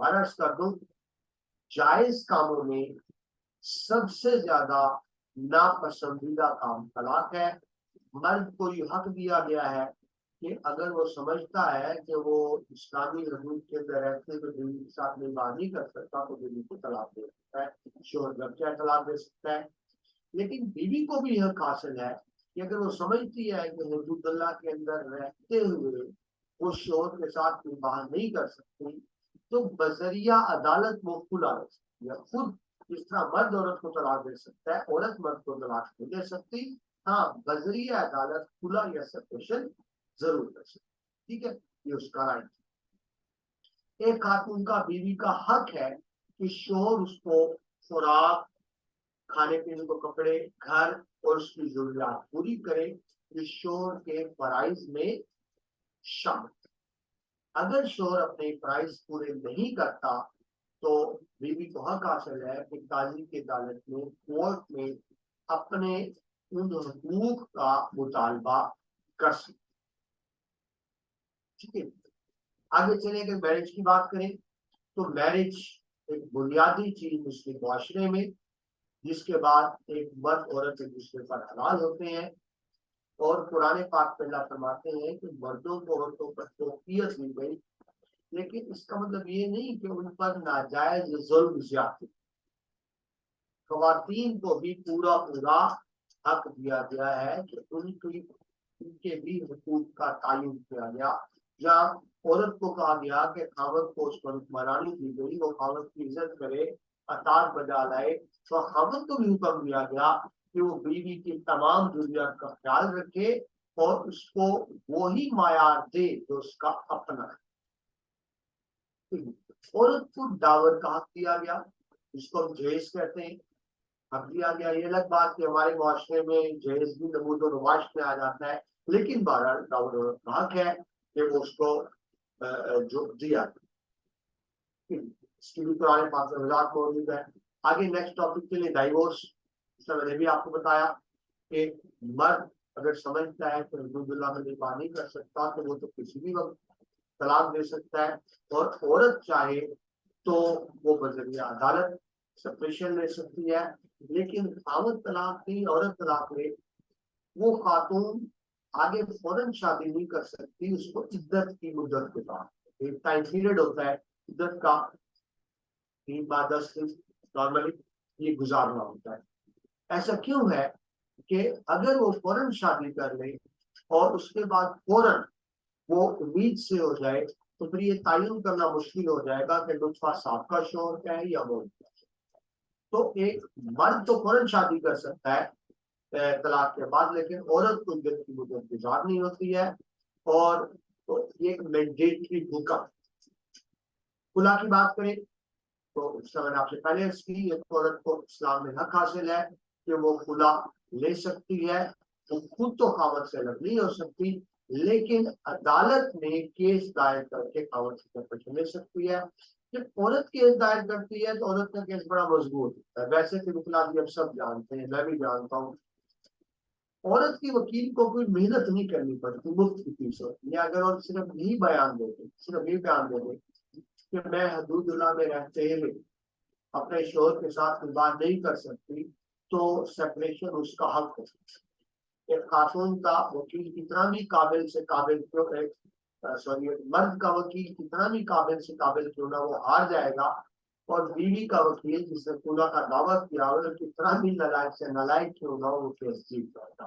अर्ज कर दूं, जायज कामों में सबसे ज्यादा नापसंदीदा काम तलाक है। मर्द को ये हक दिया गया है कि अगर वो समझता है कि वो इस्लामी हदूद के अंदर रहते हुए बीवी के साथ निकाह नहीं कर सकता तो बीवी को तलाक दे सकता है, शोहर जब चाहे तलाक दे सकता है। लेकिन बीवी को भी यह हासिल है कि अगर वो समझती है कि हुदूदुल्लाह के अंदर रहते हुए वो शोहर के साथ निकाह नहीं कर सकती, तो बजरिया अदालत वो खुला रह सकती है खुद। जिस तरह मर्द औरत को तलाक दे सकता है, औरत मर्द को तलाक नहीं दे सकती। हाँ, बजरिया अदालत खुला या सेपरेशन जरूर कर सकती। ठीक है, ये उसका राइट। एक खातून का बीवी का हक है कि शोहर उसको खुराक, खाने पीने को कपड़े, घर और उसकी जरूरियात पूरी करे। ये शोहर के फराइज में शामिल। अगर शोहर अपने फराइज पूरे नहीं करता तो बीवी को हक हासिल है कि काजी की अदालत में, कोर्ट में अपने उन हुकूक का मुतालबा कर सकते। ठीक है, आगे चले अगर मैरिज की बात करें तो मैरिज एक बुनियादी चीज मुस्लिम मुआशरे में, जिसके बाद एक मर्द औरत एक दूसरे पर हलाल होते हैं। और कुरान पाक में अल्लाह फरमाते हैं कि मर्दों को औरतों पर फौकियत दी गई, लेकिन इसका मतलब ये नहीं कि उन पर नाजायज जुल्म ज्यादती। खवातीन को भी पूरा पूरा हक दिया गया है कि उनके भी हुकूक का तायुन किया गया। या औरत को कहा गया कि खावत को उस पर हुक्मरानी दी गई, वो खावत की इज्जत करे, अतार बजा लाए। तो खावत को भी हुक्म दिया गया कि वो बीवी की तमाम जरूरियात का ख्याल रखे और उसको वही मायार दे जो उसका अपना है। औरत को दावर का हक दिया गया, जिसको हम जहेज कहते हैं, हक दिया गया। ये अलग बात कि हमारे मुआशरे में जहेज भी नमूद और रवाज में आ जाता है, लेकिन बहरहाल दावर औरत का हक है कि वो उसको जो दिया। इसकी भी पुराने पाक में वजाहत मौजूद है। आगे नेक्स्ट टॉपिक के लिए डाइवोर्स, मैंने भी आपको बताया कि मर्द अगर समझता है कि हुदूदुल्लाह में निकाह नहीं कर सकता तो वो तो किसी भी वक्त तलाक दे सकता है। और औरत चाहे तो वो बजरिया अदालत सेपरेशन ले सकती है। लेकिन खावत तलाक नहीं, औरत तलाक ले, वो खातून आगे फौरन शादी नहीं कर सकती। उसको इद्दत की मुद्दत के बाद एक टाइम पीरियड होता है इद्दत का, 3 बार 10 दिन नॉर्मली ये गुजारना होता है। ऐसा क्यों है कि अगर वो फौरन शादी कर ले और उसके बाद फौरन वो उम्मीद से हो जाए, तो फिर ये तायुन करना मुश्किल हो जाएगा कि लुत्फा साहब का शोहर क्या है या वो। तो एक मर्द तो फौरन शादी कर सकता है तलाक के बाद, लेकिन औरत को इद्दत की मुद्दत गुजारनी होती है। और तो ये एक मैंडेटरी हुक्म। खुला की बात करें तो उसका मैंने आपसे पहले अर्ज की, एक औरत को इस्लाम में हक हासिल है कि वो खुला ले सकती है। वो खुद तो खावत से अलग नहीं हो सकती, लेकिन अदालत में केस दायर करके खावत से सेपरेशन ले सकती है। जब औरत केस दायर करती है तो औरत का केस बड़ा मजबूत होता है। वैसे तो वकीलात हम सब जानते हैं, मैं भी जानता हूँ, औरत की वकील को कोई मेहनत नहीं करनी पड़ती, मुफ्त की फीस होती है। अगर और सिर्फ यही बयान देते, सिर्फ यही बयान देते कि मैं हदूदुल्लाह में रहते हुए अपने शोहर के साथ विवाह नहीं कर सकती, तो सेपरेशन उसका हक है। एक खातून का वकील कितना भी काबिल से काबिल क्यों है, सॉरी, मर्द का वकील कितना भी काबिल से काबिल क्यों ना, वो हार जाएगा। और बीवी का वकील जिसने खुदा का दावा किया हो, कितना भी नालायक से नालायक क्यों ना हो, वो केस जीत जाएगा।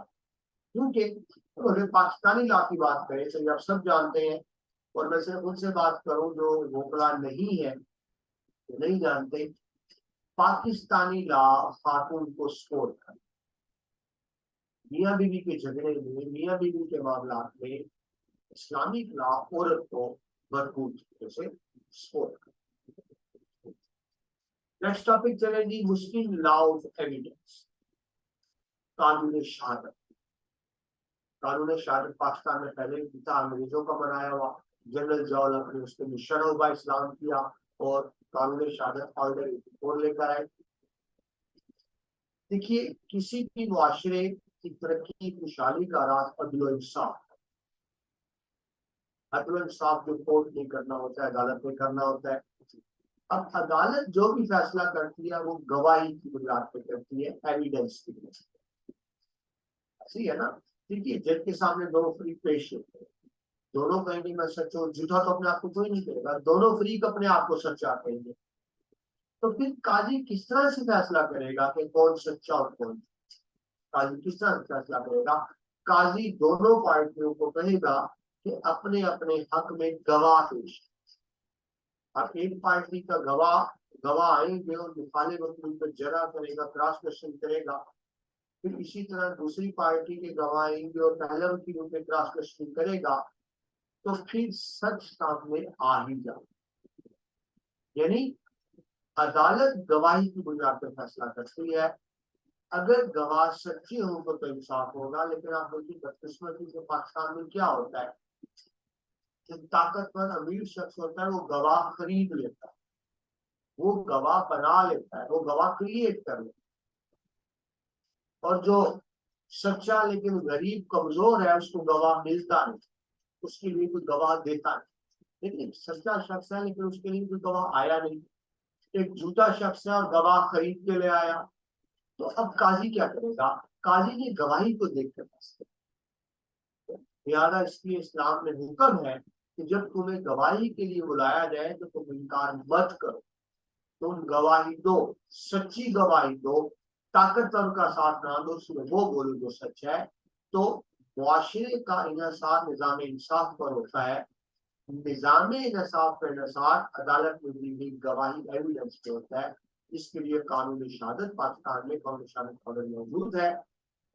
क्योंकि अगर पाकिस्तानी लॉ की बात करें तो आप सब जानते हैं, और मैं सिर्फ उनसे बात करूं जो वोकला नहीं है, तो नहीं जानते, पाकिस्तानी लॉ खातून को सपोर्ट कर, मियाँ बीवी के झगड़े में, मियाँ बीवी के मामला में इस्लामिक लॉ औरत को भरपूर तरीके से सपोर्ट कर। नेक्स्ट टॉपिक चलेगी मुस्लिम लॉ ऑफ एविडेंस, कानून शहादत। कानून शहादत पाकिस्तान में पहले भी था, अंग्रेजों का बनाया हुआ। जनरल जॉल ने उसके शरह इस्लाम किया और कानून शहादत ऑलरेडी और लेकर आए। देखिए, किसी भी मुआशरे की तरक्की खुशहाली का राज अदल इंसाफ। अदल इंसाफ जो कोर्ट नहीं करना होता है, अदालत में करना होता है। अब अदालत जो भी फैसला करती है वो गवाही की बुनियाद पर करती है, एविडेंस की बुनियाद पर। सही है ना? देखिए, जज के सामने दोनों फ्री पेश होते हैं, दोनों कहेंगे मैं सच हूँ, झूठा तो अपने आप को कोई नहीं करेगा, दोनों फ्री अपने आप को सच्चा कहेंगे। तो फिर काजी किस तरह से फैसला करेगा कि कौन सच्चा और कौन? काजी किस तरह से फैसला करेगा? काजी दोनों पार्टियों को कहेगा कि अपने अपने हक में गवाह पेश। अब एक पार्टी का गवाह गवाह आएंगे और मुखाले वकील पर जरा करेगा, क्रॉस क्वेश्चन करेगा। फिर इसी तरह दूसरी पार्टी के गवाह आएंगे और पहले वकील पे क्रॉस क्वेश्चन करेगा। तो फिर सच सामने आ ही जाए। यानी अदालत गवाही की बुनियाद पर फैसला करती है। अगर गवाह सच्चे हों तो इंसाफ होगा। लेकिन आप देखिए, बदकिस्मती से पाकिस्तान में क्या होता है, जो ताकतवर अमीर शख्स होता है वो गवाह खरीद लेता है, वो गवाह बना लेता है, वो गवाह क्रिएट कर लेता है। और जो सच्चा लेकिन गरीब कमजोर है उसको गवाह मिलता नहीं, उसके लिए कोई गवाह देता नहीं। लेकिन सच्चा शख्स है लेकिन उसके लिए कोई गवाह आया नहीं, एक झूठा शख्स है और गवाह खरीद के ले आया। तो अब काजी क्या करेगा? काजी ने गवाही को देखकर फैसला। लिहाजा इसलिए इस्लाम में हुक्म है कि जब तुम्हें गवाही के लिए बुलाया जाए तो तुम इनकार मत करो, तुम गवाही दो, सच्ची गवाही दो, ताकतवर का साथ ना दो, सिर्फ वो बोलो जो सच है। तो मुआशरे का इन्हसार निजाम इंसाफ पर होता है, निजाम इंसाफ का इन्हसार अदालत में दी गई गवाही एविडेंस पे होता है। इसके लिए कानून शहादत पाकिस्तान में कानून शहादत ऑर्डर मौजूद है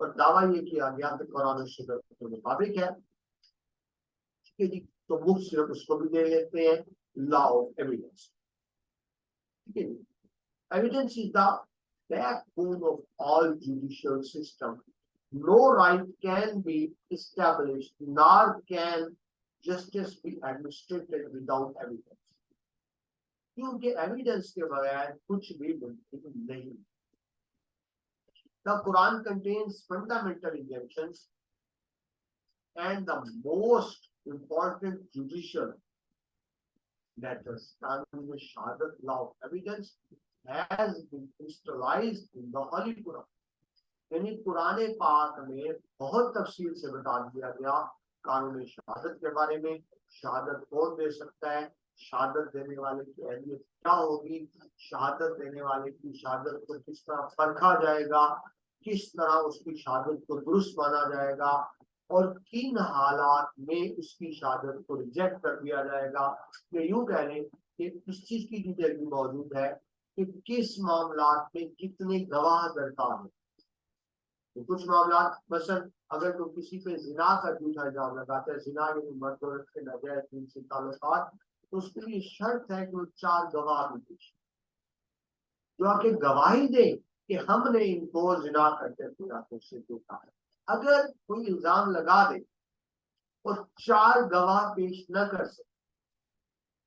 और दावा ये किया गया कि कुरान शरीफ के मुताबिक है। ठीक है जी, तो बुक सिर्फ उसको भी दे लेते हैं, लॉ ऑफ एविडेंस। ठीक है जी, evidence is the backbone of all judicial system. No right can be established, nor can justice be administered without evidence. क्योंकि एविडेंस के बगैर कुछ भी मुमकिन नहीं। The Quran contains fundamental injunctions and the most important judicial matters. Qanun Shahadat, law of evidence, has been crystallized in the Holy Quran. यानी कुरान पाक में बहुत तफसील से बता दिया गया कानून शहादत के बारे में। शहादत कौन दे सकता है, शहादत देने वाले की अहमियत क्या होगी, शहादत देने वाले की शहादत को किस तरह परखा जाएगा, किस तरह उसकी शहादत को दुरुस्त माना जाएगा और किन हालात में उसकी शहादत को रिजेक्ट कर दिया जाएगा। ये यूं कह लें कि इस चीज की डिटेल भी मौजूद है कि किस मामलात में कितने गवाह दरकार है। तो कुछ मामला, मसलन अगर तो किसी पे जिना का झूठा इल्जाम लगाता है, जिना यानी मर्द औरत के नाजायज जिनसी ताल्लुकात, तो उसके लिए शर्त है कि वो 4 गवाह भी पेश जो आके गवाही दे कि हमने इनको जिना करते पूरा से देखा है। अगर कोई इल्जाम लगा दे और 4 गवाह पेश न कर सके,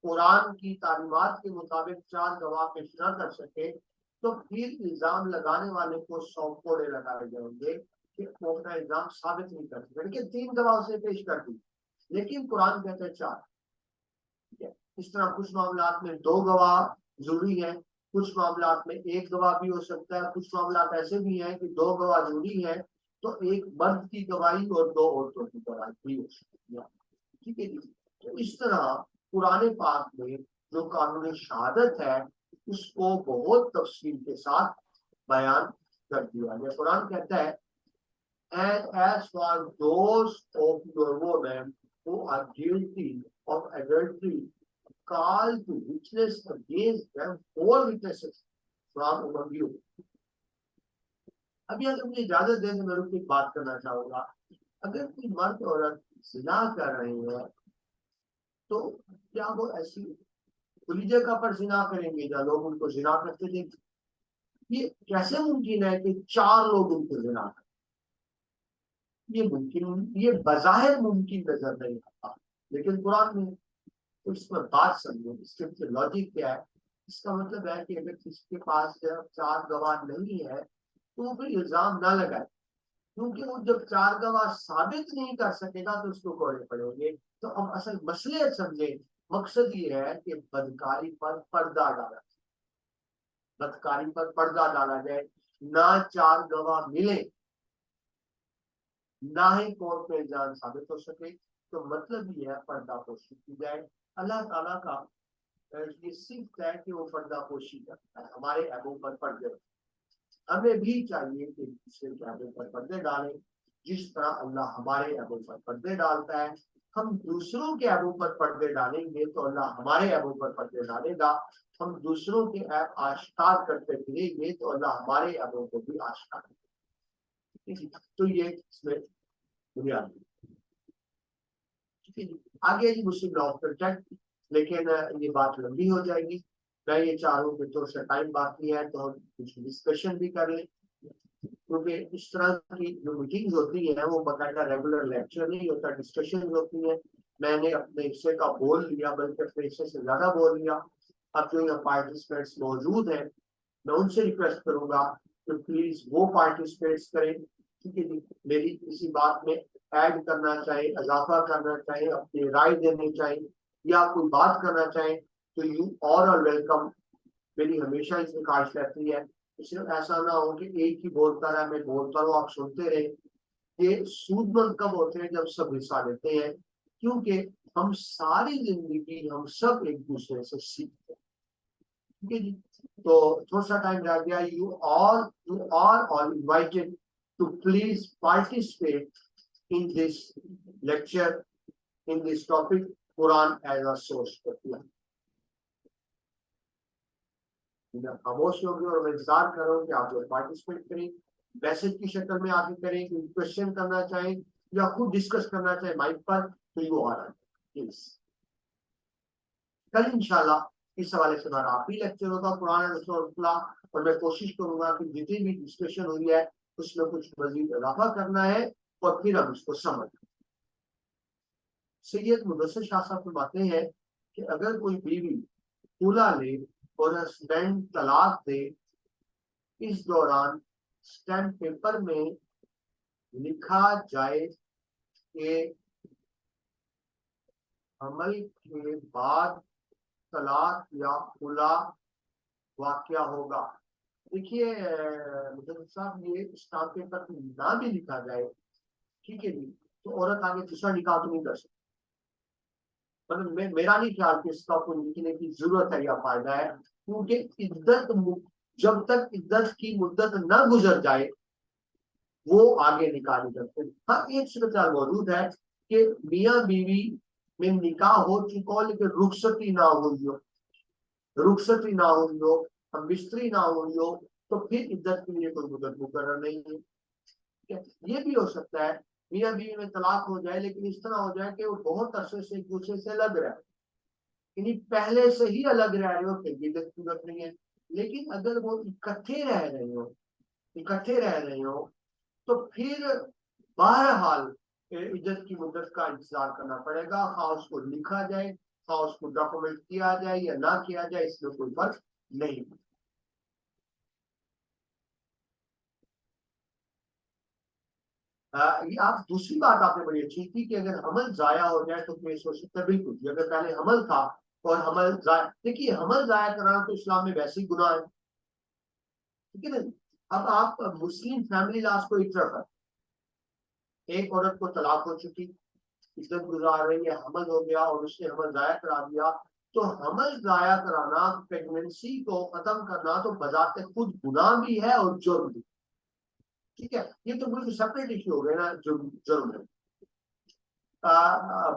कुरान की तालीमात के मुताबिक 4 गवाह पेश न कर सके, तो फिर इल्जाम लगाने वाले को 100 कोड़े लगाए जाएंगे कि वो अपना इल्जाम साबित नहीं कर सके। देखिए 3 गवाह उसे पेश कर दी, लेकिन कुरान कहते हैं 4। इस तरह कुछ मामलात में 2 गवाह जरूरी है, कुछ मामलात में 1 गवाह भी हो सकता है, कुछ मामलात ऐसे भी हैं कि 2 गवाह जरूरी है, तो 1 मर्द की गवाही और 2 औरतों की गवाही भी हो सकती है। ठीक है जी। तो इस तरह पुराने पाक में जो कानून शहादत है उसको बहुत तफसील के साथ बयान कर दिया गया। कुरान कहता है, and as for those of your women who are guilty of adultery, call to witness against them 4 witnesses from among you. अभी अगर मुझे इजाजत दें तो मैं रुक के बात करना चाहूंगा। अगर कोई मर्द औरत जिना कर रहे हैं तो क्या वो ऐसी खुली जगह पर जिना करेंगे जहाँ लोग उनको जिना करते देखें? ये कैसे मुमकिन है कि 4 लोग उनको जिना करें? ये मुमकिन, ये बज़ाहिर मुमकिन नजर नहीं आता, लेकिन कुरान में तो इसमें बात समझो, इसके लॉजिक क्या है। इसका मतलब है कि अगर किसी के पास 4 गवाह नहीं है तो वो फिर इल्जाम ना लगाए, क्योंकि वो जब 4 गवाह साबित नहीं कर सकेगा तो उसको कोड़े पड़ेंगे। तो अब असल मसले समझे, मकसद ये है कि बदकारी पर पर्दा डाला, बदकारी पर पर्दा डाला जाए, ना 4 गवाह मिले, ना ही कोर्ट में इल्जाम साबित हो सके, तो मतलब ये है पर्दापोशी की जाए। अल्लाह ताला का ये सिर्फ है कि वो पर्दापोशी करता है, हमारे ऐबों पर पर्दे। हमें भी चाहिए कि दूसरे के ऐबों पर पर्दे डालें, जिस तरह अल्लाह हमारे ऐबों पर पर्दे डालता है। हम दूसरों के ऐबों पर पर्दे डालेंगे तो अल्लाह हमारे ऐबों पर पर्दे डालेगा। हम दूसरों के ऐब आश्कार करते फिरेंगे तो अल्लाह हमारे ऐबों को भी आश्कार करेगा। तो ये इसमें बुनियादी। आगे जी मुस्लिम लॉ ऑफ कंट्रैक्ट, लेकिन ये बात लंबी हो जाएगी। मैं ये चाह रहा हूँ कि थोड़ा सा टाइम बाकी है तो हम कुछ डिस्कशन भी कर लें, क्योंकि इस तरह की जो मीटिंग्स होती है वो बाकायदा रेगुलर लेक्चर नहीं होता, डिस्कशन होती है। मैंने अपने हिस्से का बोल लिया, बल्कि अपने हिस्से से ज्यादा बोल लिया। अब जो यहाँ पार्टिसिपेंट्स मौजूद हैं मैं उनसे रिक्वेस्ट करूंगा कि प्लीज वो पार्टिसिपेट्स करें। ठीक है जी, मेरी किसी बात में ऐड करना चाहे, इजाफा करना चाहे, अपनी राय देनी चाहे या कोई बात करना चाहे तो यू ऑल आर वेलकम। मेरी हमेशा इसमें ख्वाहिश रहती है, सिर्फ ऐसा ना हो कि एक ही बोलता रहा, मैं बोलता रहूं आप सुनते रहे। ये सूदमंद कब होते हैं? जब सब हिस्सा लेते हैं, क्योंकि हम सारी जिंदगी हम सब एक दूसरे से सीखते हैं। ठीक है जी, तो थोड़ा सा टाइम रह गया। You are all invited to please participate in this lecture, in this topic, Quran as a source for Islam. खामोश होगी और मैं इंतजार कर रहा हूँ कि आप लोग पार्टिसिपेट करें, मैसेज की शक्ल में आगे करें, कोई क्वेश्चन करना चाहें या खुद डिस्कस करना चाहें माइक पर, तो यू आ रहा है। कल इंशाल्लाह इस हवाले से हमारा आखिरी लेक्चर होगा कुरान और मैं कोशिश करूंगा कि जितनी भी डिस्कशन हुई है उसमें कुछ मजीद इजाफा करना है और फिर हम उसको समझ। सैयद मुदस्सिर शाह साहब फरमाते हैं कि अगर कोई बीवी खुला ले और हस्बैंड तलाक दे, इस दौरान स्टैम्प पेपर में लिखा जाए कि अमल के बाद तलाक या खुला वाकया होगा। देखिए मुदस्सिर साहब, ये स्टैम्प पेपर ना भी लिखा जाए, ठीक है जी, तो औरत आगे दूसरा निकाह तो नहीं कर सकती। मतलब मेरा नहीं ख्याल कि इसका कोई लिखने की जरूरत है या फायदा है, क्योंकि इद्दत जब तक इद्दत की मुद्दत न गुजर जाए वो आगे निकाह नहीं करते। हाँ, एक सूरत मौजूद है कि मियाँ बीवी में निकाह हो चुका हो लेकिन रुखसती ना हुई हो, रुखसती ना हुई हो, हम बिस्तरी ना हुई हो, तो फिर इद्दत के लिए कोई मुद्दत मुकर्रर नहीं है। ये भी हो सकता है मियाँ बीवी में तलाक हो जाए लेकिन इस तरह हो जाए कि वो बहुत अरसे से एक दूसरे से लग रहा है, यानी पहले से ही अलग रह रहे हो, फिर भी जरूरत नहीं है। लेकिन अगर वो इकट्ठे रह रहे हो, इकट्ठे रह रहे हो, तो फिर बहरहाल इज्जत की मुद्दत का इंतजार करना पड़ेगा, हाँ उसको लिखा जाए, हाँ उसको डॉक्यूमेंट किया जाए या ना किया जाए, इसमें कोई फर्क नहीं। ये आप दूसरी बात आपने बड़ी अच्छी की कि अगर हमल जाया हो जाए तो केस हो सकता है। बिल्कुल, ये अगर पहले हमल था और हमल जाया, देखिए हमल जाया कराना तो इस्लाम में वैसे ही गुनाह है, ठीक है ना। अब आप मुस्लिम फैमिली लॉज को एक तरफ है, एक औरत को तलाक हो चुकी, इज्जत गुजार रही है, हमल हो गया और उसने हमल जाया करा दिया, तो हमल जाया कराना, प्रेगनेंसी को खत्म करना तो बजाते खुद गुनाह भी है और जुर्म भी, ठीक है। ये तो बिल्कुल सेपरेट इश्यू हो गए ना, जुर्म जुर्म है।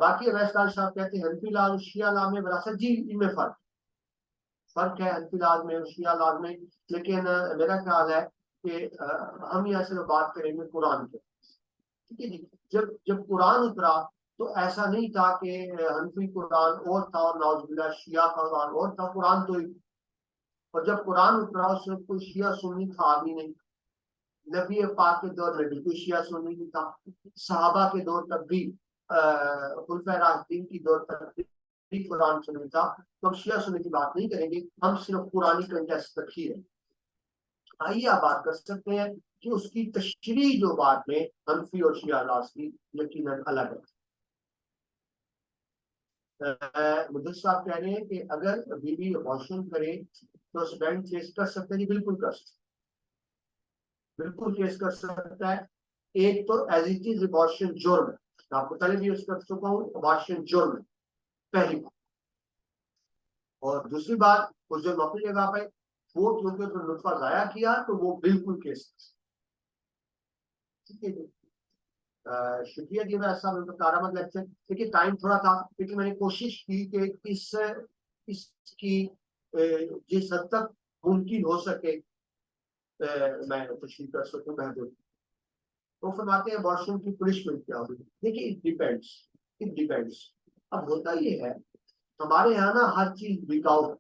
बाकी अवैस खान साहब कहते हैं हनफी लाज और शिया लाज में विरासत, जी इनमें फर्क फर्क है हनफी लाज में और शिया लाज में। लेकिन मेरा ख्याल है कि हम यहाँ से बात करेंगे कुरान के, ठीक है जी। जब जब कुरान उतरा तो ऐसा नहीं था कि हनफी कुरान और था और नाउजुबिल्लाह शिया कुरान और था, कुरान तो ही। और जब कुरान उतरा उसमें कोई शिया सुन्नी था भी नहीं, नबी पाक के दौर में भी कोई शिया सुन्नी नहीं था, सहाबा के दौर तक भी, खुलफाए राशिदीन की दौर तक भी कुरान सुन्नी था। तो हम शिया सुन्नी की बात नहीं करेंगे, हम सिर्फ पुरानी कंटेक्स्ट तक ही है। आइए आप बात कर सकते हैं कि उसकी तशरीह जो बाद में हनफी और शिया लाज की यकीनन अलग है। मुद्दत साहब कह रहे हैं कि अगर बीवी अबॉर्शन करे तो हस्बैंड केस कर सकते हैं, बिल्कुल कर सकते, बिल्कुल केस कर सकता है। एक तो एज इट इज अबॉर्शन जुर्म है, मैं आपको पहले भी यूज कर चुका हूँ, अबॉर्शन जुर्म है पहली बात। और दूसरी बात, उस जो नौकरी जगह पे वो क्योंकि उसने नुत्फा जाया किया तो वो बिल्कुल केस, ठीक है। शुक्रिया जी, मैं ऐसा कारामत लेक्चर, देखिए टाइम थोड़ा था क्योंकि मैंने कोशिश की कि इसकी जिस हद तक मुमकिन हो सके मैं तशरीह कर सकूं महदूद। तो फरमाते हैं अबॉर्शन की पनिशमेंट क्या होगी। देखिए इट डिपेंड्स, इट डिपेंड्स। अब होता ये है हमारे यहाँ ना हर चीज बिकाऊ है,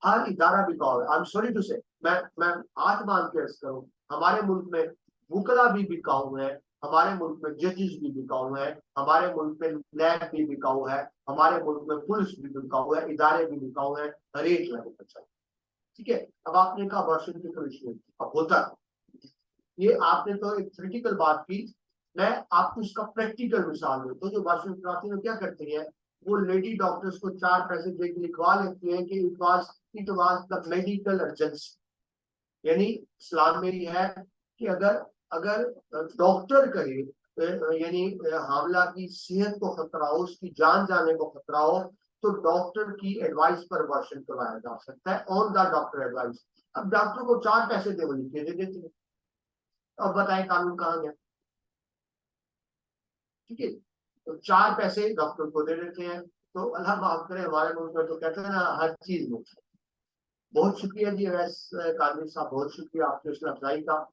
हर इदारा बिकाऊ है। आई एम सॉरी टू से, मैं हाथ मान के अर्ज करूं, हमारे मुल्क में वुकला भी बिकाऊ है, हमारे मुल्क में जजेस भी बिकाऊ है, हमारे मुल्क में नैब भी बिकाऊ है, हमारे मुल्क में पुलिस भी बिकाऊ है, इदारे भी बिकाऊ है, हर एक लेवल पर चल, ठीक है। अब आपने कहा वर्षन की पनिशमेंट, अब होता ये आपने तो एक थ्योरेटिकल बात की, मैं आपको इसका प्रैक्टिकल मिसाल दूं तो जो वर्षन कराती है क्या करती है, वो लेडी डॉक्टर्स को 4 पैसे दे के लिखवा लेती है कि it was the medical urgency. यानी इस्लाम में ये है कि अगर अगर डॉक्टर करे यानी हामला की सेहत को खतरा हो, उसकी जान जाने को खतरा हो, तो डॉक्टर की एडवाइस पर अबॉर्शन करवाया जा सकता है, ऑन द डॉक्टर एडवाइस। अब डॉक्टर को 4 पैसे दे वो लिख के दे देते हैं, अब बताएं कानून कहाँ गया, ठीक है। तो 4 पैसे डॉक्टर को दे देते हैं, तो अल्लाह माफ करे हमारे मुल्क में तो कहते हैं ना हर चीज मुफ्त। बहुत शुक्रिया जी अवैस कादरी साहब, बहुत शुक्रिया आपकी हौसला अफजाई का।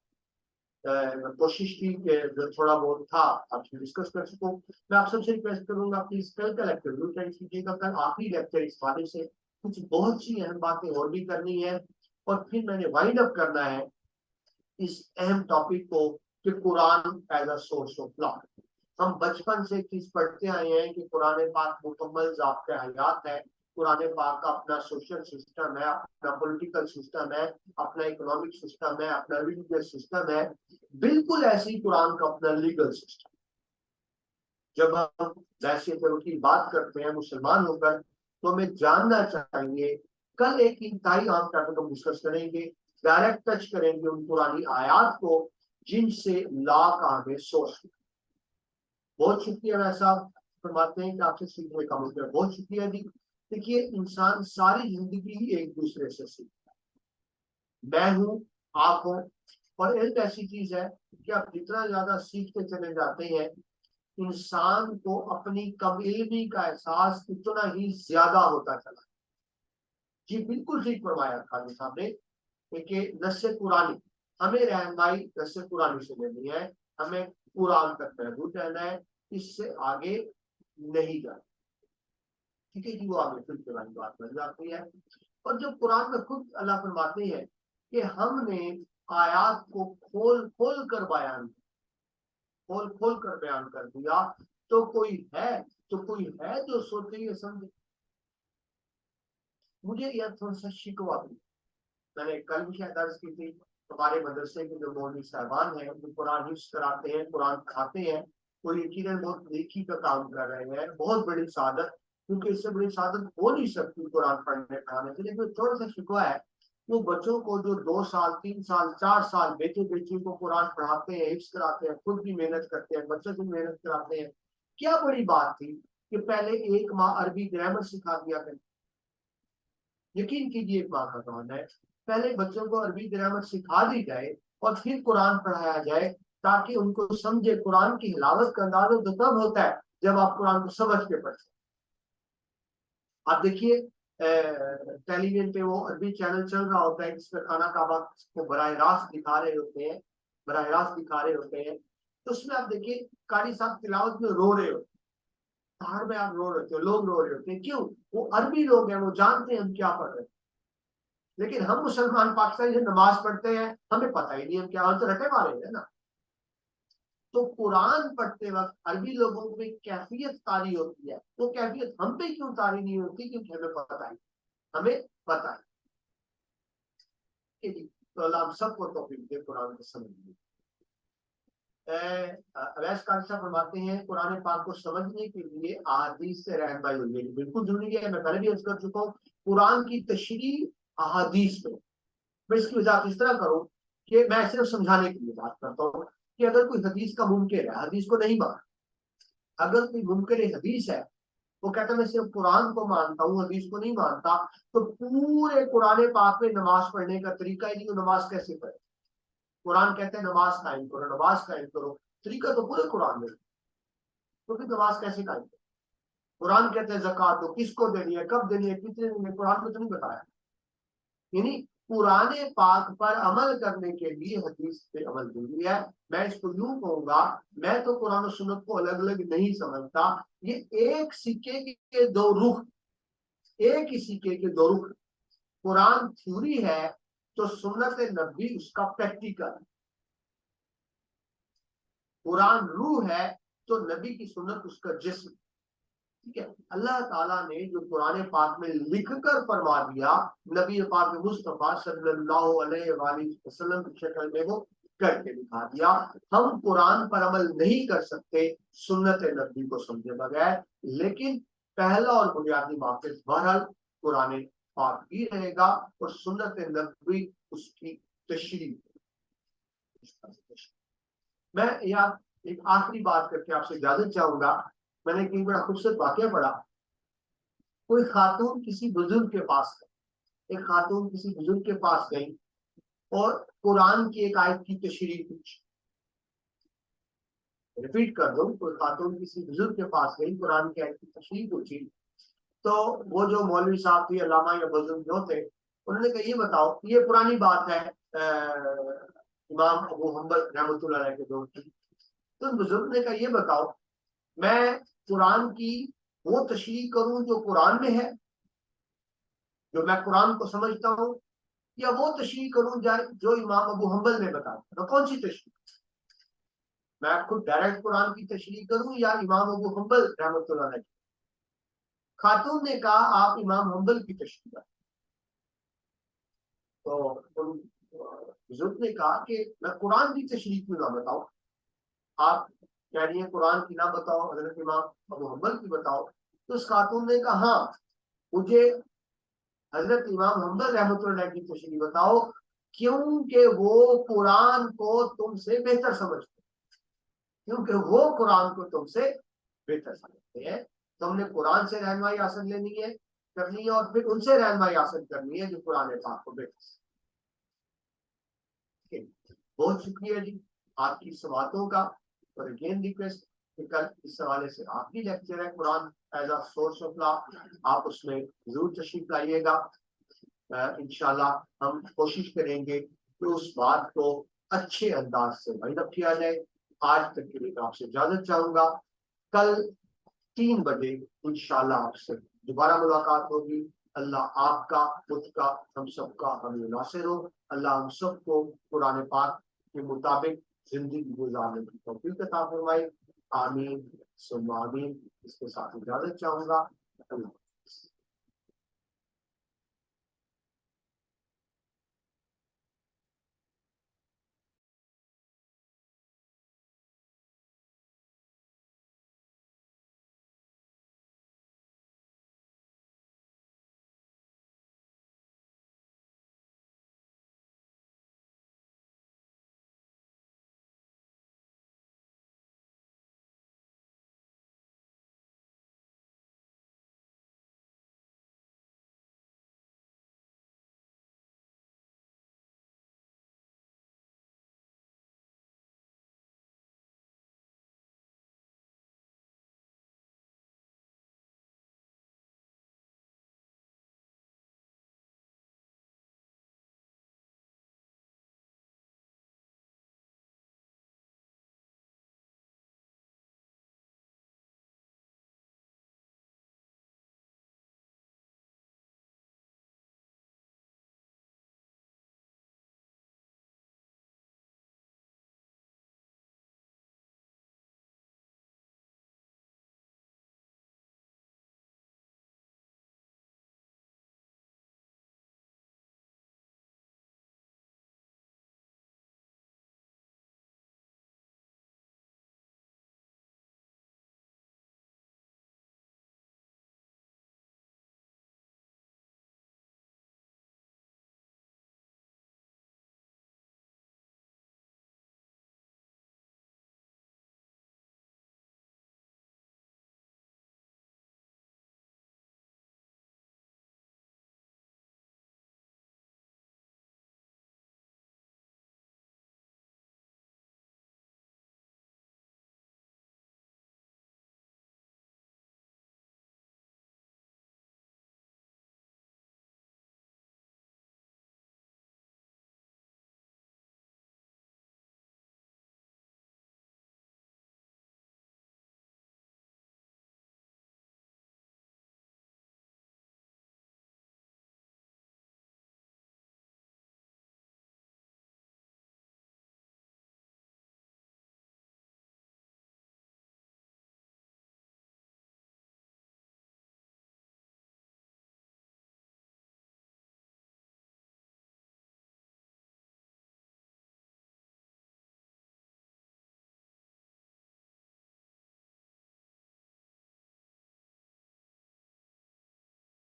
कोशिश की कि जो थोड़ा बहुत था आपसे डिस्कस कर सकूं। मैं आप सबसे रिक्वेस्ट करूंगा प्लीज कल का लेक्चर जरूर अटेंड कीजिएगा, कल आखिरी लेक्चर इस बारे से कुछ बहुत सी अहम बातें और भी करनी है, और फिर मैंने वाइंड अप करना है इस अहम टॉपिक को कि Quran as a source of law. हम बचपन से चीज पढ़ते आए हैं कि कुरान पाक मुकम्मल ज़ाब्ते हयात है, कुरान पाक का अपना सोशल सिस्टम है, अपना पॉलिटिकल सिस्टम है, अपना इकोनॉमिक सिस्टम है, अपना रिलीजियस सिस्टम है, बिल्कुल ऐसे ही कुरान का अपना लीगल सिस्टम। जब हम वैसे की बात करते हैं मुसलमान होकर तो हमें जानना चाहिए, कल एक इंतहाई आम टॉपिक हम डिस्कस करेंगे, डायरेक्ट टच करेंगे उन पुरानी आयात को जिनसे लॉ का हमें सोर्स। बहुत शुक्रिया मैं साहब, फरमाते हैं कि आपसे सीखने का मौका, बहुत शुक्रिया जी। देखिए इंसान सारी जिंदगी ही एक दूसरे से सीखता है, मैं हूँ, आप हो, और एक ऐसी चीज है कि आप जितना ज्यादा सीखते चले जाते हैं इंसान को अपनी कम इल्मी का एहसास उतना ही ज्यादा होता चला। जी बिल्कुल ठीक फरमाया खालिद साहब ने कि नस्से कुरानी, हमें रहनुमाई नस्से कुरानी से लेनी है, हमें कुरान तक महदूद रहना है, इससे आगे नहीं जाना, ठीक है जी। वो आगे फिर के वाली बात बन जाती है। और जब कुरान में खुद अल्लाह फरमाते हैं कि हमने आयात को खोल खोल कर बयान, खोल खोल कर बयान कर दिया, तो कोई है जो सोचे ये समझे। मुझे यह थोड़ा सा शिकवा भी, मैंने कल भी शायद अर्ज की थी, हमारे मदरसे के जो मौलवी साहबान हैं जो कुरान हिफ्ज कराते हैं, कुरान पढ़ाते हैं, वो यकीनन बहुत नेकी का काम कर रहे हैं, बहुत बड़ी सादत, क्योंकि इससे बड़ी सादत हो नहीं सकती कुरान पढ़ने पढ़ाने से। लेकिन थोड़ा सा शिकवा है, वो बच्चों को जो 2 साल 3 साल 4 साल बेटे बेटी को कुरान पढ़ाते हैं, हिफ्ज कराते हैं, खुद भी मेहनत करते हैं, बच्चों की मेहनत कराते हैं। क्या बड़ी बात थी कि पहले एक माँ अरबी ग्रामर सिखा दिया करें। यकीन कीजिए, एक माँ का काम है, पहले बच्चों को अरबी ग्रामर सिखा दी जाए और फिर कुरान पढ़ाया जाए, ताकि उनको समझे। कुरान की हिलावत का अंदाजा तो तब होता है जब आप कुरान को समझ के पढ़ते। आप देखिए टेलीविजन पे वो अरबी चैनल चल रहा होता है जिसमें खाना काबा को बराह रास्त दिखा रहे होते हैं, बराह रास्त दिखा रहे होते हैं। तो उसमें आप देखिए कारी साहब तिलावत में रो रहे होते हैं, पहाड़ में आप रो रहे हो, लोग रो रहे होते हैं। क्यों? वो अरबी लोग हैं, वो जानते हैं हम क्या पढ़ रहे हैं। लेकिन हम मुसलमान पाकिस्तानी जो नमाज पढ़ते हैं, हमें पता ही नहीं हम क्या, हम तो रटे मारे हैं ना। तो कुरान पढ़ते वक्त अरबी लोगों पे कैफियत तारी होती है, वो कैफियत हम पे क्यों तारी नहीं होती? क्योंकि हमें पता है, हमें पता है कि तो अल्लाह हम सबको तौफीक दे कुरान को समझने। अवैस खान साहब फरमाते हैं कुरान पाक को समझने के लिए अहादीस से रहनुमाई हुई है। बिल्कुल जरूरी है, मैं पहले भी अर्ज कर चुका हूँ, कुरान की तशरीह अहादीस में। मैं इसकी वजह इस तरह करूं कि मैं सिर्फ समझाने के लिए बात करता हूँ कि अगर कोई हदीस का मुनकर है, हदीस को नहीं मान, अगर कोई मुनकर हदीस है, वो कहता है मैं सिर्फ कुरान को मानता हूँ, हदीस को नहीं मानता, तो पूरे कुरान पाक में नमाज पढ़ने का तरीका ही नहीं, तो नमाज कैसे पढ़े? कुरान कहते हैं नमाज कायम करो, नमाज कायम करो, तरीका तो पूरे कुरान में, तो फिर नमाज कैसे कायम करो? कुरान कहते हैं ज़कात दो, किसको देनी है, कब देनी है, कितने देनी है, कुरान में तो नहीं बताया। यानी पुराने पाक पर अमल करने के लिए हदीस पे अमल जरूरी है। मैं इसको यूं कहूंगा, मैं तो कुरान और सुन्नत को अलग अलग नहीं समझता, ये एक सिक्के के दो रुख, एक ही सिक्के के दो रुख। कुरान थ्योरी है तो सुन्नत नबी उसका प्रैक्टिकल। कुरान रूह है तो नबी की सुन्नत उसका जिस्म। ठीक है, अल्लाह ताला ने जो कुरान पाक में लिखकर फरमा दिया, नबी पाक मुस्तफा सल्लल्लाहु अलैहि वसल्लम की शक्ल में वो करके दिखा दिया। हम कुरान पर अमल नहीं कर सकते सुन्नत नबी को समझे बगैर। लेकिन पहला और बुनियादी वाकिफ बहरहाल कुरान पाक ही रहेगा और सुन्नत नबी उसकी तशरीह। मैं यार एक आखिरी बात करके आपसे इजाजत चाहूंगा। मैंने एक बड़ा खूबसूरत वाकया पढ़ा। कोई खातून किसी बुजुर्ग के पास गई, एक खातून किसी बुजुर्ग के पास गई और कुरान की एक आयत की तशरीह पूछी। रिपीट कर दो, कोई खातून किसी बुजुर्ग के पास गई, कुरान की आयत की तशरीह पूछी। तो वो जो मौलवी साहब थे, अल्लामा या बुजुर्ग जो थे, उन्होंने कहा ये बताओ, ये पुरानी बात है, इमाम अबू हम्बल रहमतुल्लाह अलैह के दौर की। तो उन बुजुर्ग ने कहा ये बताओ, मैं कुरान की वो तशरीह करूं जो कुरान में है, जो मैं कुरान को समझता हूँ, या वो तशरीह करूं जो इमाम अबू हम्बल ने बताया? तो कौन सी तशरीह? मैं खुद डायरेक्ट कुरान की तशरीह करूं या इमाम अबू हम्बल रहमतुल्लाह अलैह? खातून ने कहा आप इमाम हम्बल की तशरीह करें। तो उन बुजुर्ग ने कहा कि मैं कुरान की तशरीह क्यों ना बताऊं, आप कह रही है कुरान की ना बताओ, हजरत इमाम अबू हम्बल की बताओ। तो उस खातून ने कहा हाँ, मुझे हजरत इमाम हम्बल रहमतुल्लाह की तशरीह बताओ, क्योंकि वो कुरान को तुमसे बेहतर समझते, क्योंकि वो कुरान को तुमसे बेहतर समझते हैं। तो हमने कुरान से रहनुमाई हासिल लेनी है, करनी है, और फिर उनसे रहनुमाई हासिल करनी है जो कुरान पाक को बेहतर। बहुत शुक्रिया जी आपकी इस बातों का। और अगेन रिक्वेस्ट कि कल इस हवाले से आखिरी लेक्चर है Quran as a source of law, आप उसमें जरूर तशरीफ लाइएगा। इंशाल्लाह हम कोशिश करेंगे कि उस बात को अच्छे अंदाज से वाइंड किया जाए। आज तक के लिए आपसे इजाजत चाहूंगा। कल 3 बजे इंशाल्लाह आपसे दोबारा मुलाकात होगी। अल्लाह आपका, खुद का, हम सबका हमें नासिर हो। अल्लाह हम सबको कुरान पाक के मुताबिक जिंदगी गुजारने की तौफीक अता फरमाए। आमीन सुम्मा आमीन। इसके साथ इजाजत चाहूंगा।